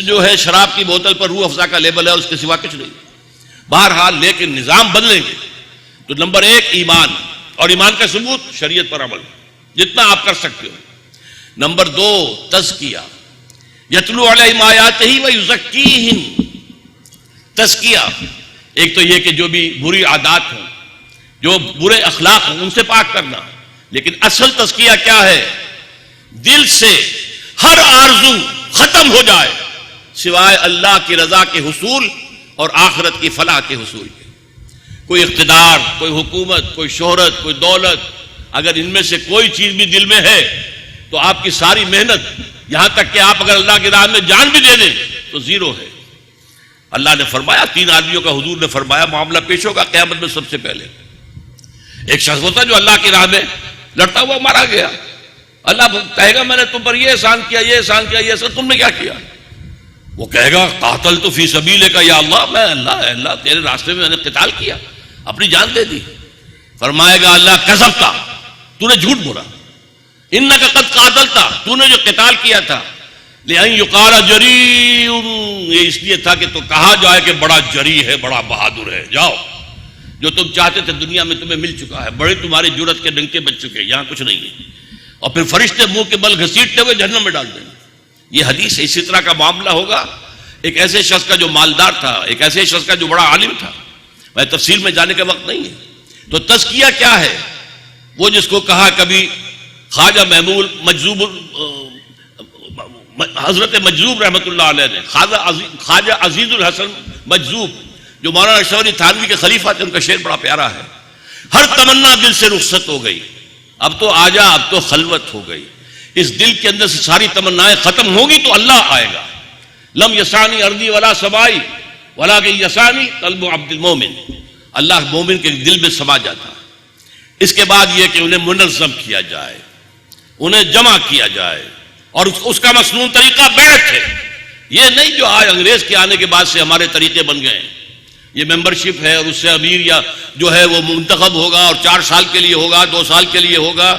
S1: جو ہے شراب کی بوتل پر روح افزا کا لیبل ہے، اور اس کے سوا کچھ نہیں. بہرحال لیکن نظام بدلیں گے تو نمبر 1 ایمان، اور ایمان کا ثبوت شریعت پر عمل جتنا آپ کر سکتے ہو. نمبر 2 تزکیہ، یتلو علیہم آیاتہ ویزکیہم. تزکیہ ایک تو یہ کہ جو بھی بری عادات ہوں، جو برے اخلاق ہیں ان سے پاک کرنا. لیکن اصل تزکیہ کیا ہے؟ دل سے ہر آرزو ختم ہو جائے سوائے اللہ کی رضا کے حصول اور آخرت کی فلاح کے حصول کے. کوئی اقتدار، کوئی حکومت، کوئی شہرت، کوئی دولت، اگر ان میں سے کوئی چیز بھی دل میں ہے تو آپ کی ساری محنت، یہاں تک کہ آپ اگر اللہ کی راہ میں جان بھی دے دیں تو زیرو ہے. اللہ نے فرمایا، 3 آدمیوں کا حضور نے فرمایا معاملہ پیش ہوگا قیامت میں. سب سے پہلے ایک شخص ہوتا جو اللہ کی راہ میں لڑتا ہوا مارا گیا. اللہ کہے گا میں نے تم پر یہ احسان کیا، یہ احسان کیا، یہ احسان، تم نے کیا کیا؟ وہ کہے گا قاتلت فی سبیلک یا اللہ، میں اللہ تیرے راستے میں نے قتال کیا، اپنی جان دے دی. فرمائے گا اللہ کذبتا، تو نے جھوٹ بولا. انک قد قاتلتا، تو نے جو قتال کیا تھا. لئن یقال جری، یہ اس لیے تھا کہ تو کہا جائے کہ بڑا جری ہے، بڑا بہادر ہے. جاؤ، جو تم چاہتے تھے دنیا میں تمہیں مل چکا ہے، بڑے تمہاری جرت کے ڈنکے بج چکے، یہاں کچھ نہیں ہے. اور پھر فرشتے منہ کے بل گھسیٹتے ہوئے جہنم میں ڈال دیں گے. یہ حدیث ہے. اسی طرح کا معاملہ ہوگا ایک ایسے شخص کا جو مالدار تھا، ایک ایسے شخص کا جو بڑا عالم تھا. میں تفصیل میں جانے کا وقت نہیں ہے. تو تزکیہ کیا ہے؟ وہ جس کو کہا کبھی خواجہ محمود مجذوب، حضرت مجذوب رحمۃ اللہ علیہ نے، خواجہ عزیز الحسن مجذوب جو مولانا اشرف علی تھانوی کے خلیفہ تھے، ان کا شعر بڑا پیارا ہے. ہر تمنا دل سے رخصت ہو گئی، اب تو آجا، اب تو خلوت ہو گئی. اس دل کے اندر سے ساری تمنائیں ختم ہوگی تو اللہ آئے گا. لم یسانی ارضی ولا سمائی ولکن یسانی قلب عبد المومن. اللہ مومن کے دل میں سما جاتا. اس کے بعد یہ کہ انہیں منظم کیا جائے، انہیں جمع کیا جائے، اور اس کا مسنون طریقہ بیعت ہے. یہ نہیں جو آج انگریز کے آنے کے بعد سے ہمارے طریقے بن گئے ہیں. یہ ممبرشپ ہے اور اس سے امیر یا جو ہے وہ منتخب ہوگا اور 4 سال کے لیے ہوگا، 2 سال کے لیے ہوگا،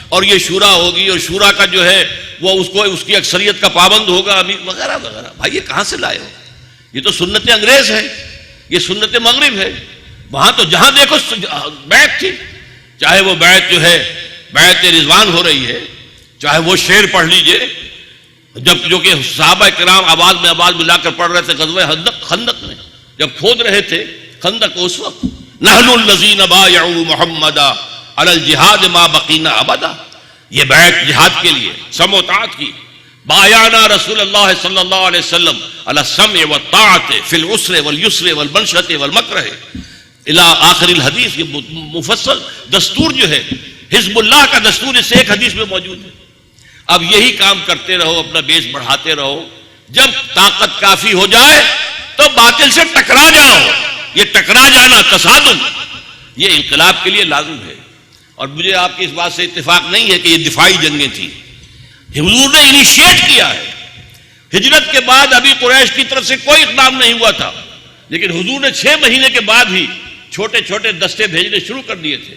S1: اور یہ شورا ہوگی اور شورا کا جو ہے وہ اس کی اکثریت کا پابند ہوگا، امیر وغیرہ وغیرہ. بھائی یہ کہاں سے لائے ہو؟ یہ تو سنت انگریز ہے، یہ سنت مغرب ہے. وہاں تو جہاں دیکھو بیعت تھی. چاہے وہ بیعت جو ہے بیعت رضوان ہو رہی ہے، چاہے وہ شعر پڑھ لیجئے جب جو کہ صحابہ کرام آواز میں آواز ملا کر پڑھ رہے تھے غزوہ خندق میں، جب کھود رہے تھے خندق اس وقت. نحن الذین بایعوا محمدا علی الجہاد ما بقینا ابدا. یہ بیعت جہاد کے لیے سمع و طاعت کی. بایعنا رسول اللہ صلی اللہ علیہ وسلم علی السمع والطاعت فی العسر والیسر والمنشط والمکرہ الی آخر الحدیث. یہ مفصل دستور جو ہے حزب اللہ کا دستور اس ایک حدیث میں موجود ہے. اب یہی کام کرتے رہو، اپنا بیس بڑھاتے رہو. جب طاقت کافی ہو جائے تو باطل سے ٹکرا جاؤ. یہ ٹکرا جانا تصادم، یہ انقلاب کے لیے لازم ہے. اور مجھے آپ کی اس بات سے اتفاق نہیں ہے کہ یہ دفاعی جنگیں تھیں. حضور نے انیشیٹ کیا ہے. ہجرت کے بعد ابھی قریش کی طرف سے کوئی اقدام نہیں ہوا تھا، لیکن حضور نے 6 مہینے کے بعد ہی چھوٹے چھوٹے دستے بھیجنے شروع کر دیے تھے.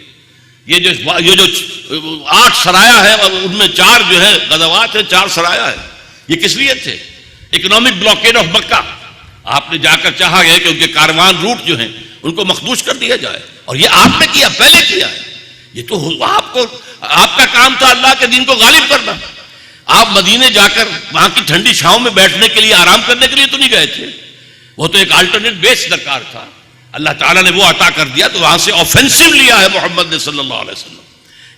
S1: یہ جو 8 سرایا ہے ان میں 4 جو ہے غزوات ہیں، 4 سرایا ہے. یہ کس لیے تھے؟ اکنامک بلاکیڈ آف مکہ. آپ نے جا کر چاہا ہے کہ ان کے کاروان روٹ جو ہیں ان کو مخدوش کر دیا جائے، اور یہ آپ نے کیا، پہلے کیا ہے. یہ تو آپ کا کام تھا اللہ کے دین کو غالب کرنا. آپ مدینے جا کر وہاں کی ٹھنڈی چھاؤں میں بیٹھنے کے لیے، آرام کرنے کے لیے تو نہیں گئے تھے. وہ تو ایک الٹرنیٹ بیس درکار تھا. اللہ تعالیٰ نے وہ عطا کر دیا تو وہاں سے آفینسو لیا ہے محمد نے صلی اللہ علیہ وسلم.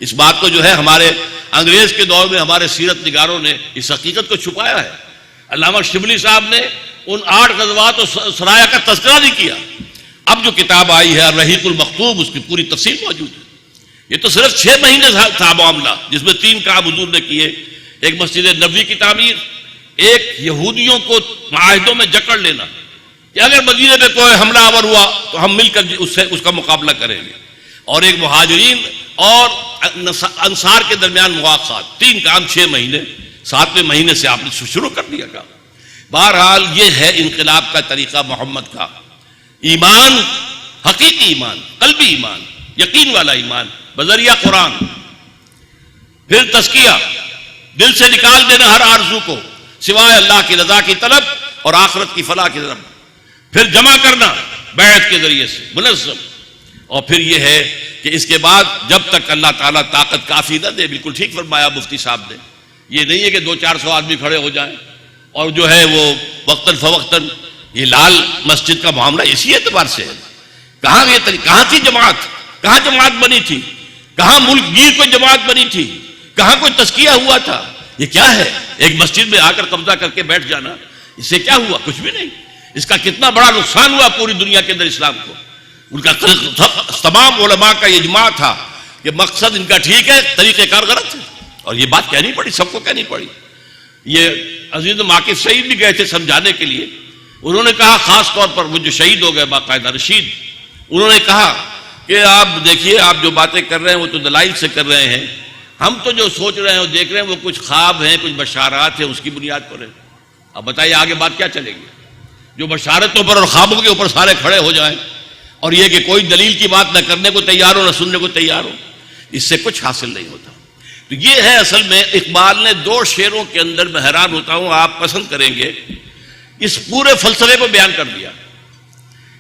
S1: اس بات کو جو ہے ہمارے انگریز کے دور میں ہمارے سیرت نگاروں نے اس حقیقت کو چھپایا ہے. علامہ شبلی صاحب نے ان 8 غزوات و سرایا کا تذکرہ نہیں کیا. اب جو کتاب آئی ہے الرحیق المختوم، اس کی پوری تفصیل موجود ہے. یہ تو صرف 6 مہینے تھا معاملہ، جس میں 3 کام حضور نے کیے. ایک مسجد نبوی کی تعمیر، ایک یہودیوں کو معاہدوں میں جکڑ لینا کہ اگر مدینے میں کوئی حملہ آور ہوا تو ہم مل کر اس کا مقابلہ کریں گے، اور ایک مہاجرین اور انصار کے درمیان مواقعات. 3 کام 6 مہینے. 7ویں مہینے سے آپ نے شروع کر دیا کام. بہرحال یہ ہے انقلاب کا طریقہ محمد کا. ایمان، حقیقی ایمان، قلبی ایمان، یقین والا ایمان بذریعہ قرآن. پھر تزکیہ، دل سے نکال دینا ہر آرزو کو سوائے اللہ کی رضا کی طلب اور آخرت کی فلاح کی طلب. پھر جمع کرنا بیعت کے ذریعے سے منظم. اور پھر یہ ہے کہ اس کے بعد جب تک اللہ تعالیٰ طاقت کافی نہ دے، بالکل ٹھیک فرمایا مفتی صاحب نے. یہ نہیں ہے کہ 200-400 آدمی کھڑے ہو جائیں اور جو ہے وہ وقتاً فوقتاً. یہ لال مسجد کا معاملہ اسی اعتبار سے ہے. کہاں تھی جماعت؟ کہاں جماعت بنی تھی؟ کہاں ملک گیر کوئی جماعت بنی تھی؟ کہاں کوئی تزکیہ ہوا تھا؟ یہ کیا ہے؟ ایک مسجد میں آ کر قبضہ کر کے بیٹھ جانا، اس سے کیا ہوا؟ کچھ بھی نہیں۔ اس کا کتنا بڑا نقصان ہوا پوری دنیا کے اندر اسلام کو۔ ان کا تمام علماء کا اجماع تھا کہ مقصد ان کا ٹھیک ہے، طریقہ کار غلط ہے، اور یہ بات کہنی پڑی، سب کو کہنی پڑی۔ یہ عزیز ماکف سعید بھی گئے تھے سمجھانے کے لیے۔ انہوں نے کہا، خاص طور پر وہ جو شہید ہو گئے باقاعدہ رشید، انہوں نے کہا کہ آپ دیکھیے، آپ جو باتیں کر رہے ہیں وہ تو دلائل سے کر رہے ہیں، ہم تو جو سوچ رہے ہیں اور دیکھ رہے ہیں وہ کچھ خواب ہیں، کچھ بشارات ہیں، اس کی بنیاد پر ہے۔ اب بتائیے آگے بات کیا چلے گی؟ جو بشارتوں پر اور خوابوں کے اوپر سارے کھڑے ہو جائیں، اور یہ کہ کوئی دلیل کی بات نہ کرنے کو تیار ہو، نہ سننے کو تیار ہو، اس سے کچھ حاصل نہیں ہوتا۔ تو یہ ہے اصل میں اقبال نے 2 شعروں کے اندر، میں حیران ہوتا ہوں، آپ پسند کریں گے، اس پورے فلسفے کو بیان کر دیا۔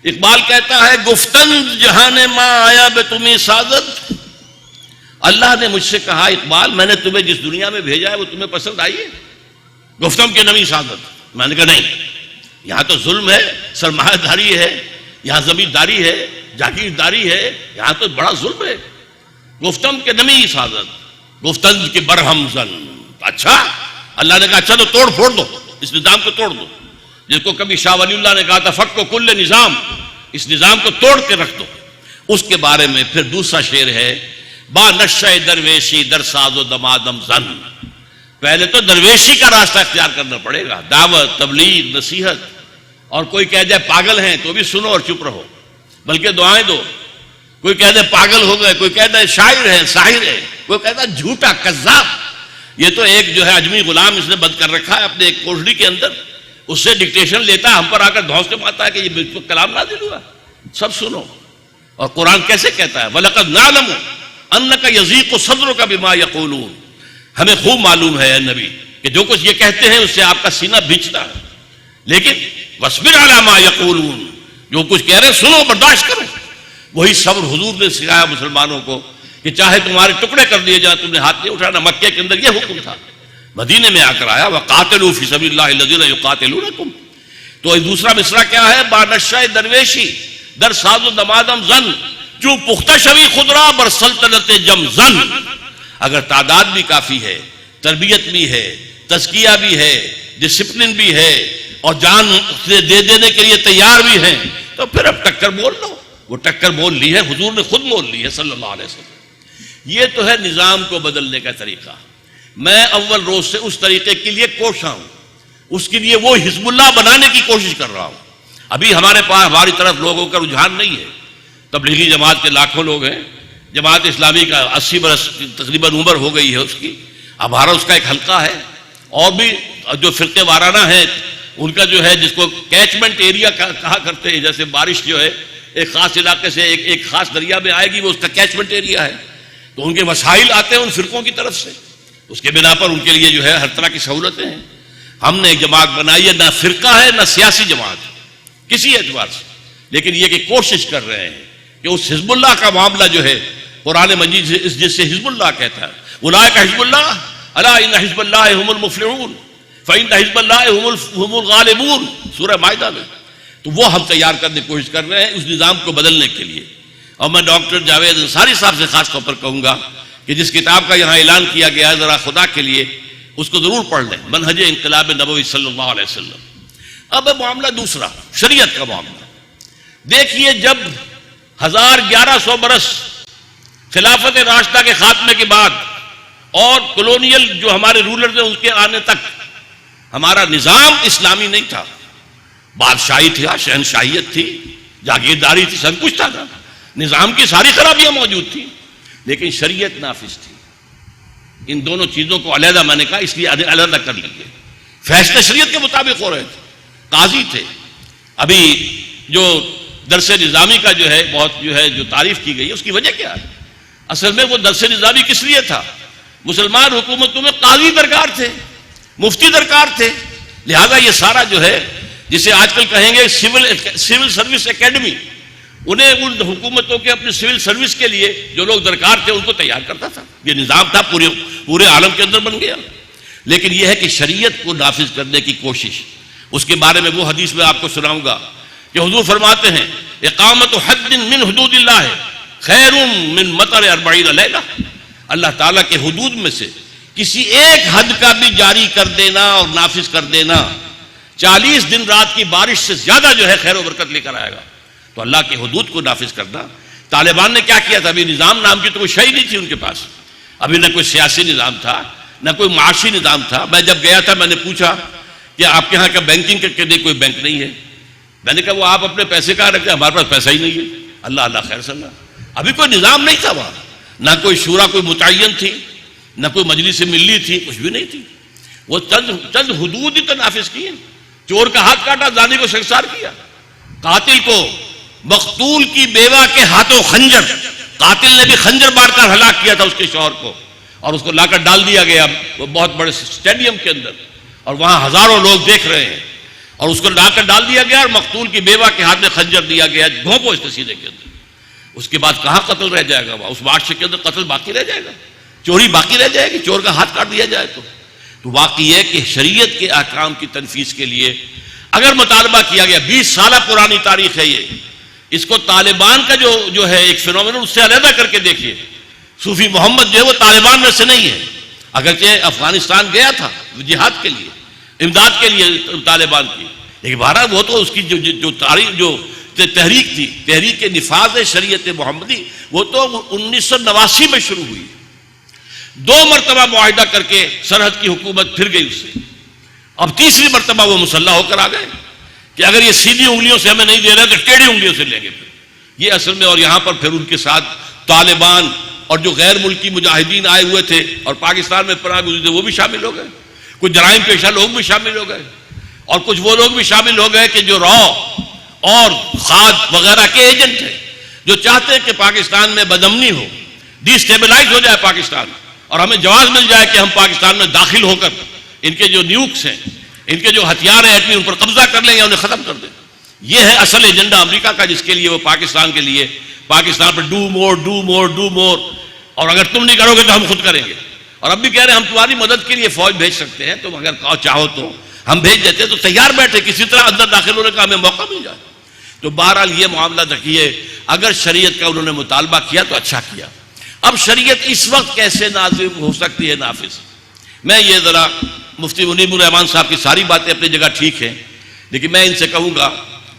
S1: اقبال کہتا ہے، گفتن جہان ماں آیا بے تمہیں سعادت، اللہ نے مجھ سے کہا اقبال، میں نے تمہیں جس دنیا میں بھیجا ہے وہ تمہیں پسند آئی ہے؟ گفتم کے نمی سعادت، میں نے کہا نہیں، یہاں تو ظلم ہے، سرمایہ داری ہے، یہاں زمینداری ہے، جاگیرداری ہے، یہاں تو بڑا ظلم ہے۔ گفتم کے نمی سعادت، گفتن کے برہم زن۔ اچھا، اللہ نے کہا اچھا تو توڑ پھوڑ دو، اس نظام کو توڑ دو، جس کو کبھی شاہ ولی اللہ نے کہا تھا فک کو کل نظام، اس نظام کو توڑ کے رکھ دو۔ اس کے بارے میں پھر دوسرا شعر ہے، با نشہ درویشی در ساز و دمادم زن۔ پہلے تو درویشی کا راستہ اختیار کرنا پڑے گا، دعوت، تبلیغ، نصیحت، اور کوئی کہہ دے پاگل ہیں تو بھی سنو اور چپ رہو، بلکہ دعائیں دو۔ کوئی کہہ دے پاگل ہو گئے، کوئی کہہ دے شاعر ہے، ساحر ہے، کوئی کہتا ہے جھوٹا کذاب۔ یہ تو ایک جو ہے اجمی غلام اس نے بند کر رکھا ہے اپنے ایک کوٹڑی کے اندر، اس سے ڈکٹیشن لیتا ہے، ہم پر آ کر دھونس کے مارتا ہے کہ یہ بالکل کلام نازل ہوا، سب سنو۔ اور قرآن کیسے کہتا ہے، وَلَقَدْ نَعْلَمُ أَنَّكَ يَضِيقُ صَدْرُكَ بِمَا يَقُولُونَ، ہمیں خوب معلوم ہے اے نبی کہ جو کچھ یہ کہتے ہیں اس سے آپ کا سینہ بھینچتا ہے، لیکن وَاصْبِرْ عَلَىٰ مَا يَقُولُونَ، جو کچھ کہہ رہے ہیں سنو، برداشت کرو۔ وہی صبر حضور نے سکھایا مسلمانوں کو کہ چاہے تمہارے ٹکڑے کر دیے جائیں تم نے ہاتھ نہیں اٹھانا۔ مکے کے اندر یہ حکم تھا، مدینے میں آ کر آیا وَقَاتِلُوا فِي سَبِيلِ اللَّهِ الَّذِينَ يُقَاتِلُونَكُمْ۔ تو دوسرا مصرع کیا ہے، بانشہ درویشی در ساز و دمادم زن، جو پختہ شوی خدرا بر سلطنت جم زن۔ اگر تعداد بھی کافی ہے، تربیت بھی ہے، تزکیہ بھی ہے، ڈسپلن بھی ہے، اور جان دے دینے کے لیے تیار بھی ہیں، تو پھر اب ٹکر بول لو۔ وہ ٹکر بول لی ہے، حضور نے خود بول لی ہے صلی اللہ علیہ وسلم۔ یہ تو ہے نظام کو بدلنے کا طریقہ۔ میں اول روز سے اس طریقے کے لیے کوشاں ہوں، اس کے لیے وہ حزب اللہ بنانے کی کوشش کر رہا ہوں۔ ابھی ہمارے پاس ہماری طرف لوگوں کا رجحان نہیں ہے۔ تبلیغی جماعت کے لاکھوں لوگ ہیں، جماعت اسلامی کا 80 برس تقریباً عمر ہو گئی ہے اس کی، اب ہمارا اس کا ایک حلقہ ہے، اور بھی جو فرقے وارانہ ہیں ان کا جو ہے، جس کو کیچمنٹ ایریا کہا کرتے ہیں، جیسے بارش جو ہے ایک خاص علاقے سے ایک خاص دریا میں آئے گی، وہ اس کا کیچمنٹ ایریا ہے، تو ان کے وسائل آتے ہیں ان فرقوں کی طرف سے، اس کے بنا پر ان کے لیے جو ہے ہر طرح کی سہولتیں ہیں۔ ہم نے ایک جماعت بنائی ہے، نہ فرقہ ہے نہ سیاسی جماعت کسی اعتبار سے، لیکن یہ کہ کوشش کر رہے ہیں کہ اس حزب اللہ کا معاملہ جو ہے قرآن مجید سے، جس سے حزب اللہ کہتا ہے، اولئک حزب اللہ الا ان حزب اللہ هم المفلحون فان حزب اللہ هم الغالبون، سورہ مائدہ میں۔ تو وہ ہم تیار کرنے کی کوشش کر رہے ہیں اس نظام کو بدلنے کے لیے۔ اور میں ڈاکٹر جاوید انصاری صاحب سے خاص طور پر کہوں گا کہ جس کتاب کا یہاں اعلان کیا گیا ہے، ذرا خدا کے لیے اس کو ضرور پڑھ لیں، منہج انقلاب نبوی صلی اللہ علیہ وسلم۔ اب معاملہ دوسرا، شریعت کا معاملہ۔ دیکھیے، جب 1100 برس خلافت راشدہ کے خاتمے کے بعد اور کلونیل جو ہمارے رولر تھے ان کے آنے تک ہمارا نظام اسلامی نہیں تھا، بادشاہی تھی، شہنشاہیت تھی، جاگیرداری تھی، سب کچھ تھا، نظام کی ساری خرابیاں موجود تھیں، لیکن شریعت نافذ تھی۔ ان دونوں چیزوں کو علیحدہ میں نے کہا اس لیے علیحدہ کر لیجیے۔ فیصلے شریعت کے مطابق ہو رہے تھے، قاضی تھے۔ ابھی جو درس نظامی کا جو ہے بہت جو تعریف کی گئی ہے، اس کی وجہ کیا ہے؟ اصل میں وہ درس نظامی کس لیے تھا؟ مسلمان حکومتوں میں قاضی درکار تھے، مفتی درکار تھے، لہذا یہ سارا جو ہے جسے آج کل کہیں گے سول سروس اکیڈمی، انہیں ان حکومتوں کے اپنے سول سروس کے لیے جو لوگ درکار تھے ان کو تیار کرتا تھا۔ یہ نظام تھا، پورے عالم کے اندر بن گیا۔ لیکن یہ ہے کہ شریعت کو نافذ کرنے کی کوشش، اس کے بارے میں وہ حدیث میں آپ کو سناؤں گا کہ حضور فرماتے ہیں، اقامت حد من حدود اللہ خیر من مطر 40 لیلہ، اللہ تعالیٰ کے حدود میں سے کسی ایک حد کا بھی جاری کر دینا اور نافذ کر دینا 40 دن رات کی بارش سے زیادہ جو ہے خیر و برکت لے کر آئے گا۔ تو اللہ کے حدود کو نافذ کرنا۔ طالبان نے کیا کیا تھا؟ ابھی نظام نام کی تو کوئی شے نہیں تھی ان کے پاس، ابھی نہ کوئی سیاسی نظام تھا نہ کوئی معاشی نظام تھا۔ میں جب گیا تھا میں نے پوچھا کہ آپ کے ہاں کا بینکنگ کے لیے کوئی بینک نہیں ہے؟ میں نے کہا وہ آپ اپنے پیسے کہاں رکھتے ہیں؟ ہمارے پاس پیسہ ہی نہیں ہے۔ اللہ اللہ خیر صلی اللہ، ابھی کوئی نظام نہیں تھا وہاں، نہ کوئی شورا کوئی متعین تھی، نہ کوئی مجلس ملی تھی، کچھ بھی نہیں تھی۔ وہ چند حدود ہی تو نافذ کیے۔ چور کا ہاتھ کاٹا، زانی کو شرمسار کیا، قاتل کو مقتول کی بیوہ کے ہاتھوں خنجر، قاتل نے بھی خنجر مار کر ہلاک کیا تھا اس کے شوہر کو، اور اس کو لا کر ڈال دیا گیا وہ بہت بڑے اسٹیڈیم کے اندر، اور وہاں ہزاروں لوگ دیکھ رہے ہیں، اور اس کو لا کر ڈال دیا گیا اور مقتول کی بیوہ کے ہاتھ میں خنجر دیا گیا، گھونپو اس سینے کے اندر۔ اس کے بعد کہاں قتل رہ جائے گا؟ اس معاشرے کے اندر قتل باقی رہ جائے گا؟ چوری باقی رہ جائے گی؟ چور کا ہاتھ کاٹ دیا جائے تو واقعی ہے کہ شریعت کے احکام کی تنفیذ کے لیے اگر مطالبہ کیا گیا، 20 سالہ پرانی تاریخ ہے یہ، اس کو طالبان کا جو ہے ایک فینومینل اس سے علیحدہ کر کے دیکھیے۔ صوفی محمد جو ہے وہ طالبان میں سے نہیں ہے، اگرچہ افغانستان گیا تھا جہاد کے لیے، امداد کے لیے طالبان کی، لیکن بہرحال وہ تو اس کی جو تاریخ جو تحریک تھی، تحریک نفاذ شریعت محمدی، وہ تو 1989 میں شروع ہوئی۔ 2 مرتبہ معاہدہ کر کے سرحد کی حکومت پھر گئی اس سے، اب تیسری مرتبہ وہ مسلح ہو کر آ گئے کہ اگر یہ سیدھی انگلیوں سے ہمیں نہیں دے رہے تو ٹیڑھی انگلیوں سے لیں گے پھر یہ اصل میں۔ اور یہاں پر پھر ان کے ساتھ طالبان اور جو غیر ملکی مجاہدین آئے ہوئے تھے اور پاکستان میں پناہ گزین تھے وہ بھی شامل ہو گئے، کچھ جرائم پیشہ لوگ بھی شامل ہو گئے، اور کچھ وہ لوگ بھی شامل ہو گئے کہ جو راؤ اور کھاد وغیرہ کے ایجنٹ ہیں، جو چاہتے ہیں کہ پاکستان میں بدامنی ہو، ڈی اسٹیبلائز ہو جائے پاکستان، اور ہمیں جواز مل جائے کہ ہم پاکستان میں داخل ہو کر ان کے جو نیوکس ہیں، ان کے جو ہتھیار ہیں ایٹمی، ان پر قبضہ کر لیں یا انہیں ختم کر دیں۔ یہ ہے اصل ایجنڈا امریکہ کا، جس کے لیے وہ پاکستان کے لیے پاکستان پر ڈو مور، اور اگر تم نہیں کرو گے تو ہم خود کریں گے۔ اور اب بھی کہہ رہے ہیں ہم تمہاری مدد کے لیے فوج بھیج سکتے ہیں، تم اگر چاہو تو ہم بھیج دیتے، تو تیار بیٹھے کسی طرح اندر داخل ہونے کا ہمیں موقع مل جائے۔ تو بہرحال یہ معاملہ دیکھیے، اگر شریعت کا انہوں نے مطالبہ کیا تو اچھا کیا۔ اب شریعت اس وقت کیسے نازل ہو سکتی ہے نافذ؟ میں یہ ذرا مفتی منیب الرحمان صاحب کی ساری باتیں اپنی جگہ ٹھیک ہیں، لیکن میں ان سے کہوں گا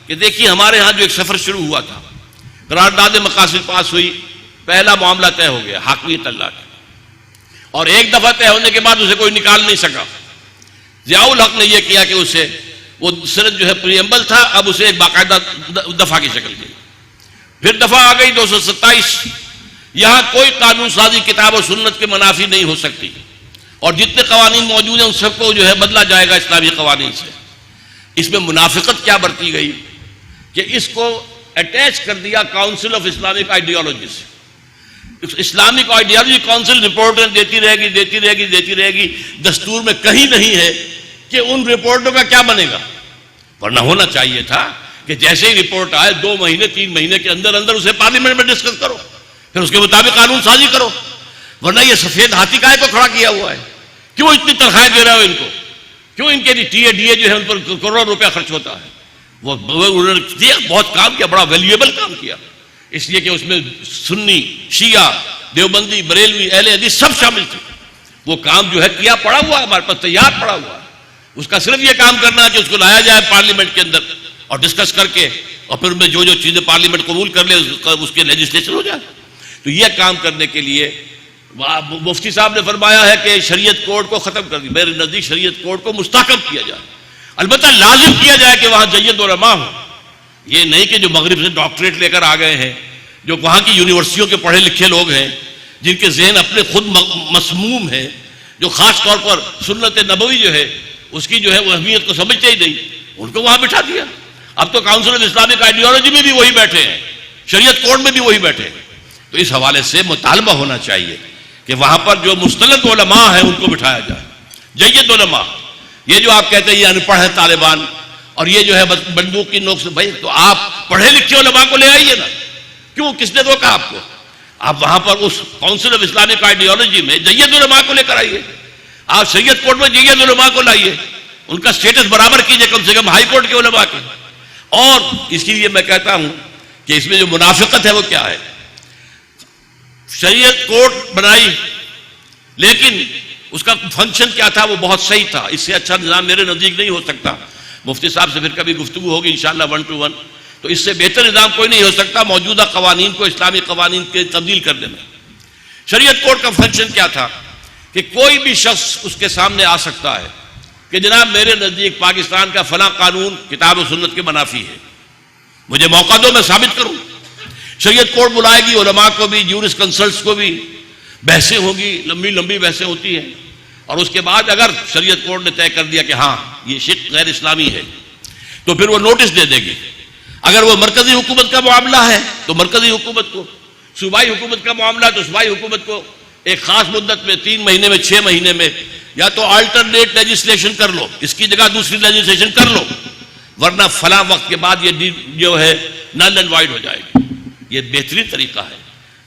S1: کہ دیکھیے ہمارے ہاں جو ایک سفر شروع ہوا تھا، قرارداد مقاصد پاس ہوئی، پہلا معاملہ طے ہو گیا حاکمیت اللہ کی، اور ایک دفعہ طے ہونے کے بعد اسے کوئی نکال نہیں سکا۔ ضیاء الحق نے یہ کیا کہ اسے وہ صرف جو ہے پریمبل تھا، اب اسے ایک باقاعدہ دفعہ کی شکل دی، پھر دفعہ آ گئی 227۔ یہاں کوئی قانون سازی کتاب و سنت کے منافی نہیں ہو سکتی، اور جتنے قوانین موجود ہیں ان سب کو جو ہے بدلا جائے گا اسلامی قوانین سے۔ اس میں منافقت کیا برتی گئی کہ اس کو اٹیچ کر دیا کاؤنسل آف اسلامک آئیڈیالوجی سے۔ اسلامک آئیڈیالوجی کاؤنسل رپورٹیں دیتی رہے گی، دستور میں کہیں نہیں ہے کہ ان رپورٹوں کا کیا بنے گا، ورنہ ہونا چاہیے تھا کہ جیسے ہی رپورٹ آئے 2 مہینے 3 مہینے کے اندر اسے پارلیمنٹ میں ڈسکس کرو، پھر اس کے مطابق قانون سازی کرو، ورنہ یہ سفید ہاتھی کائے کو کھڑا کیا ہوا ہے؟ کیوں اتنی تنخواہیں دے رہے ہو ان کو؟ کیوں ان کے ٹی اے ڈی اے جو ہے ان پر کروڑوں روپیہ خرچ ہوتا ہے؟ وہ انہوں نے بہت کام کیا، بڑا ویلیویبل کام کیا، اس لیے کہ اس میں سنی، شیعہ، دیوبندی، بریلوی، اہل حدیث سب شامل تھے۔ وہ کام جو ہے کیا پڑا ہوا ہے، ہمارے پاس تیار پڑا ہوا ہے، اس کا صرف یہ کام کرنا ہے کہ اس کو لایا جائے پارلیمنٹ کے اندر اور ڈسکس کر کے، اور پھر میں جو چیزیں پارلیمنٹ قبول کر لے اس کے لیجسلیشن ہو جائے۔ تو یہ کام کرنے کے لیے مفتی صاحب نے فرمایا ہے کہ شریعت کوڈ کو ختم کر دیا، میرے نزدیک شریعت کوڈ کو مستحکم کیا جائے، البتہ لازم کیا جائے کہ وہاں جید علماء ہوں، یہ نہیں کہ جو مغرب سے ڈاکٹریٹ لے کر آ گئے ہیں، جو وہاں کی یونیورسٹیوں کے پڑھے لکھے لوگ ہیں، جن کے ذہن اپنے خود مسموم ہیں، جو خاص طور پر سنت نبوی جو ہے اس کی جو ہے وہ اہمیت کو سمجھتے ہی نہیں، ان کو وہاں بٹھا دیا۔ اب تو کاؤنسل آف اسلامک آئیڈیالوجی میں بھی وہی بیٹھے ہیں، شریعت کوڈ میں بھی وہی بیٹھے ہیں۔ تو اس حوالے سے مطالبہ ہونا چاہیے کہ وہاں پر جو مستند علماء ہیں ان کو بٹھایا جائے، جید علماء۔ یہ جو آپ کہتے ہیں یہ ان پڑھ ہے طالبان، اور یہ جو ہے بندوق کی نوک سے، بھائی تو آپ پڑھے لکھے علماء کو لے آئیے نا، کیوں کس نے روکا آپ کو؟ آپ وہاں پر اس کاؤنسل آف اسلامک آئیڈیالوجی میں جید علماء کو لے کر آئیے، آپ شریعت کوڈ میں جید علماء کو لائیے، ان کا سٹیٹس برابر کیجئے کم سے کم ہائی کورٹ کے علماء کے۔ اور اس کے لیے میں کہتا ہوں کہ اس میں جو منافقت ہے وہ کیا ہے؟ شریعت کورٹ بنائی، لیکن اس کا فنکشن کیا تھا؟ وہ بہت صحیح تھا. اس سے اچھا نظام میرے نزدیک نہیں ہو سکتا. مفتی صاحب سے پھر کبھی گفتگو ہوگی انشاءاللہ 1 to 1. تو اس سے بہتر نظام کوئی نہیں ہو سکتا موجودہ قوانین کو اسلامی قوانین کے تبدیل کرنے میں. شریعت کورٹ کا فنکشن کیا تھا کہ کوئی بھی شخص اس کے سامنے آ سکتا ہے کہ جناب میرے نزدیک پاکستان کا فلاں قانون کتاب و سنت کے منافی ہے، مجھے موقع دو میں ثابت کروں. شریعت کورٹ بلائے گی، علماء کو بھی، جورس کنسلٹس کو بھی، بحثیں ہوگی، لمبی لمبی بحثیں ہوتی ہیں. اور اس کے بعد اگر شریعت کورٹ نے طے کر دیا کہ ہاں یہ شق غیر اسلامی ہے تو پھر وہ نوٹس دے دے گی. اگر وہ مرکزی حکومت کا معاملہ ہے تو مرکزی حکومت کو، صوبائی حکومت کا معاملہ تو صوبائی حکومت کو ایک خاص مدت میں 3 مہینے میں 6 مہینے میں یا تو آلٹرنیٹ لیجسلیشن کر لو، اس کی جگہ دوسری لیجسلیشن کر لو، ورنہ فلاں وقت کے بعد یہ جو ہے نل اینڈ وائڈ ہو جائے گی. یہ بہترین طریقہ ہے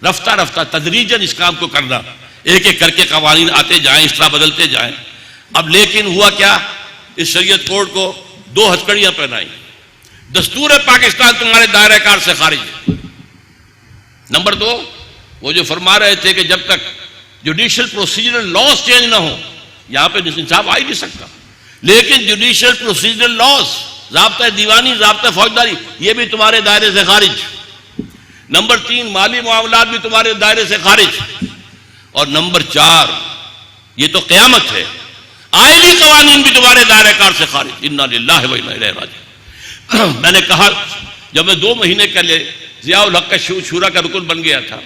S1: رفتہ رفتہ تدریجاً اس کام کو کرنا، ایک ایک کر کے قوانین آتے جائیں، اصلاح بدلتے جائیں. اب لیکن ہوا کیا، اس شریعت کورٹ کو 2 ہتھکڑیاں پہنائی. دستور پاکستان تمہارے دائرہ کار سے خارج ہے. نمبر 2، وہ جو فرما رہے تھے کہ جب تک جوڈیشل پروسیجرل لاز چینج نہ ہو یہاں پہ انصاف آ ہی نہیں سکتا. لیکن جوڈیشل پروسیجرل لاز، ضابطہ دیوانی، ضابطہ فوجداری، یہ بھی تمہارے دائرے سے خارج. نمبر 3، مالی معاملات بھی تمہارے دائرے سے خارج. اور نمبر 4، یہ تو قیامت ہے، آئلی قوانین بھی تمہارے دائرہ کار سے خارج. انا للہ و انا الیہ راجعون. میں نے کہا جب میں 2 مہینے پہلے ضیاء الحق کا شورا کا رکن بن گیا تھا،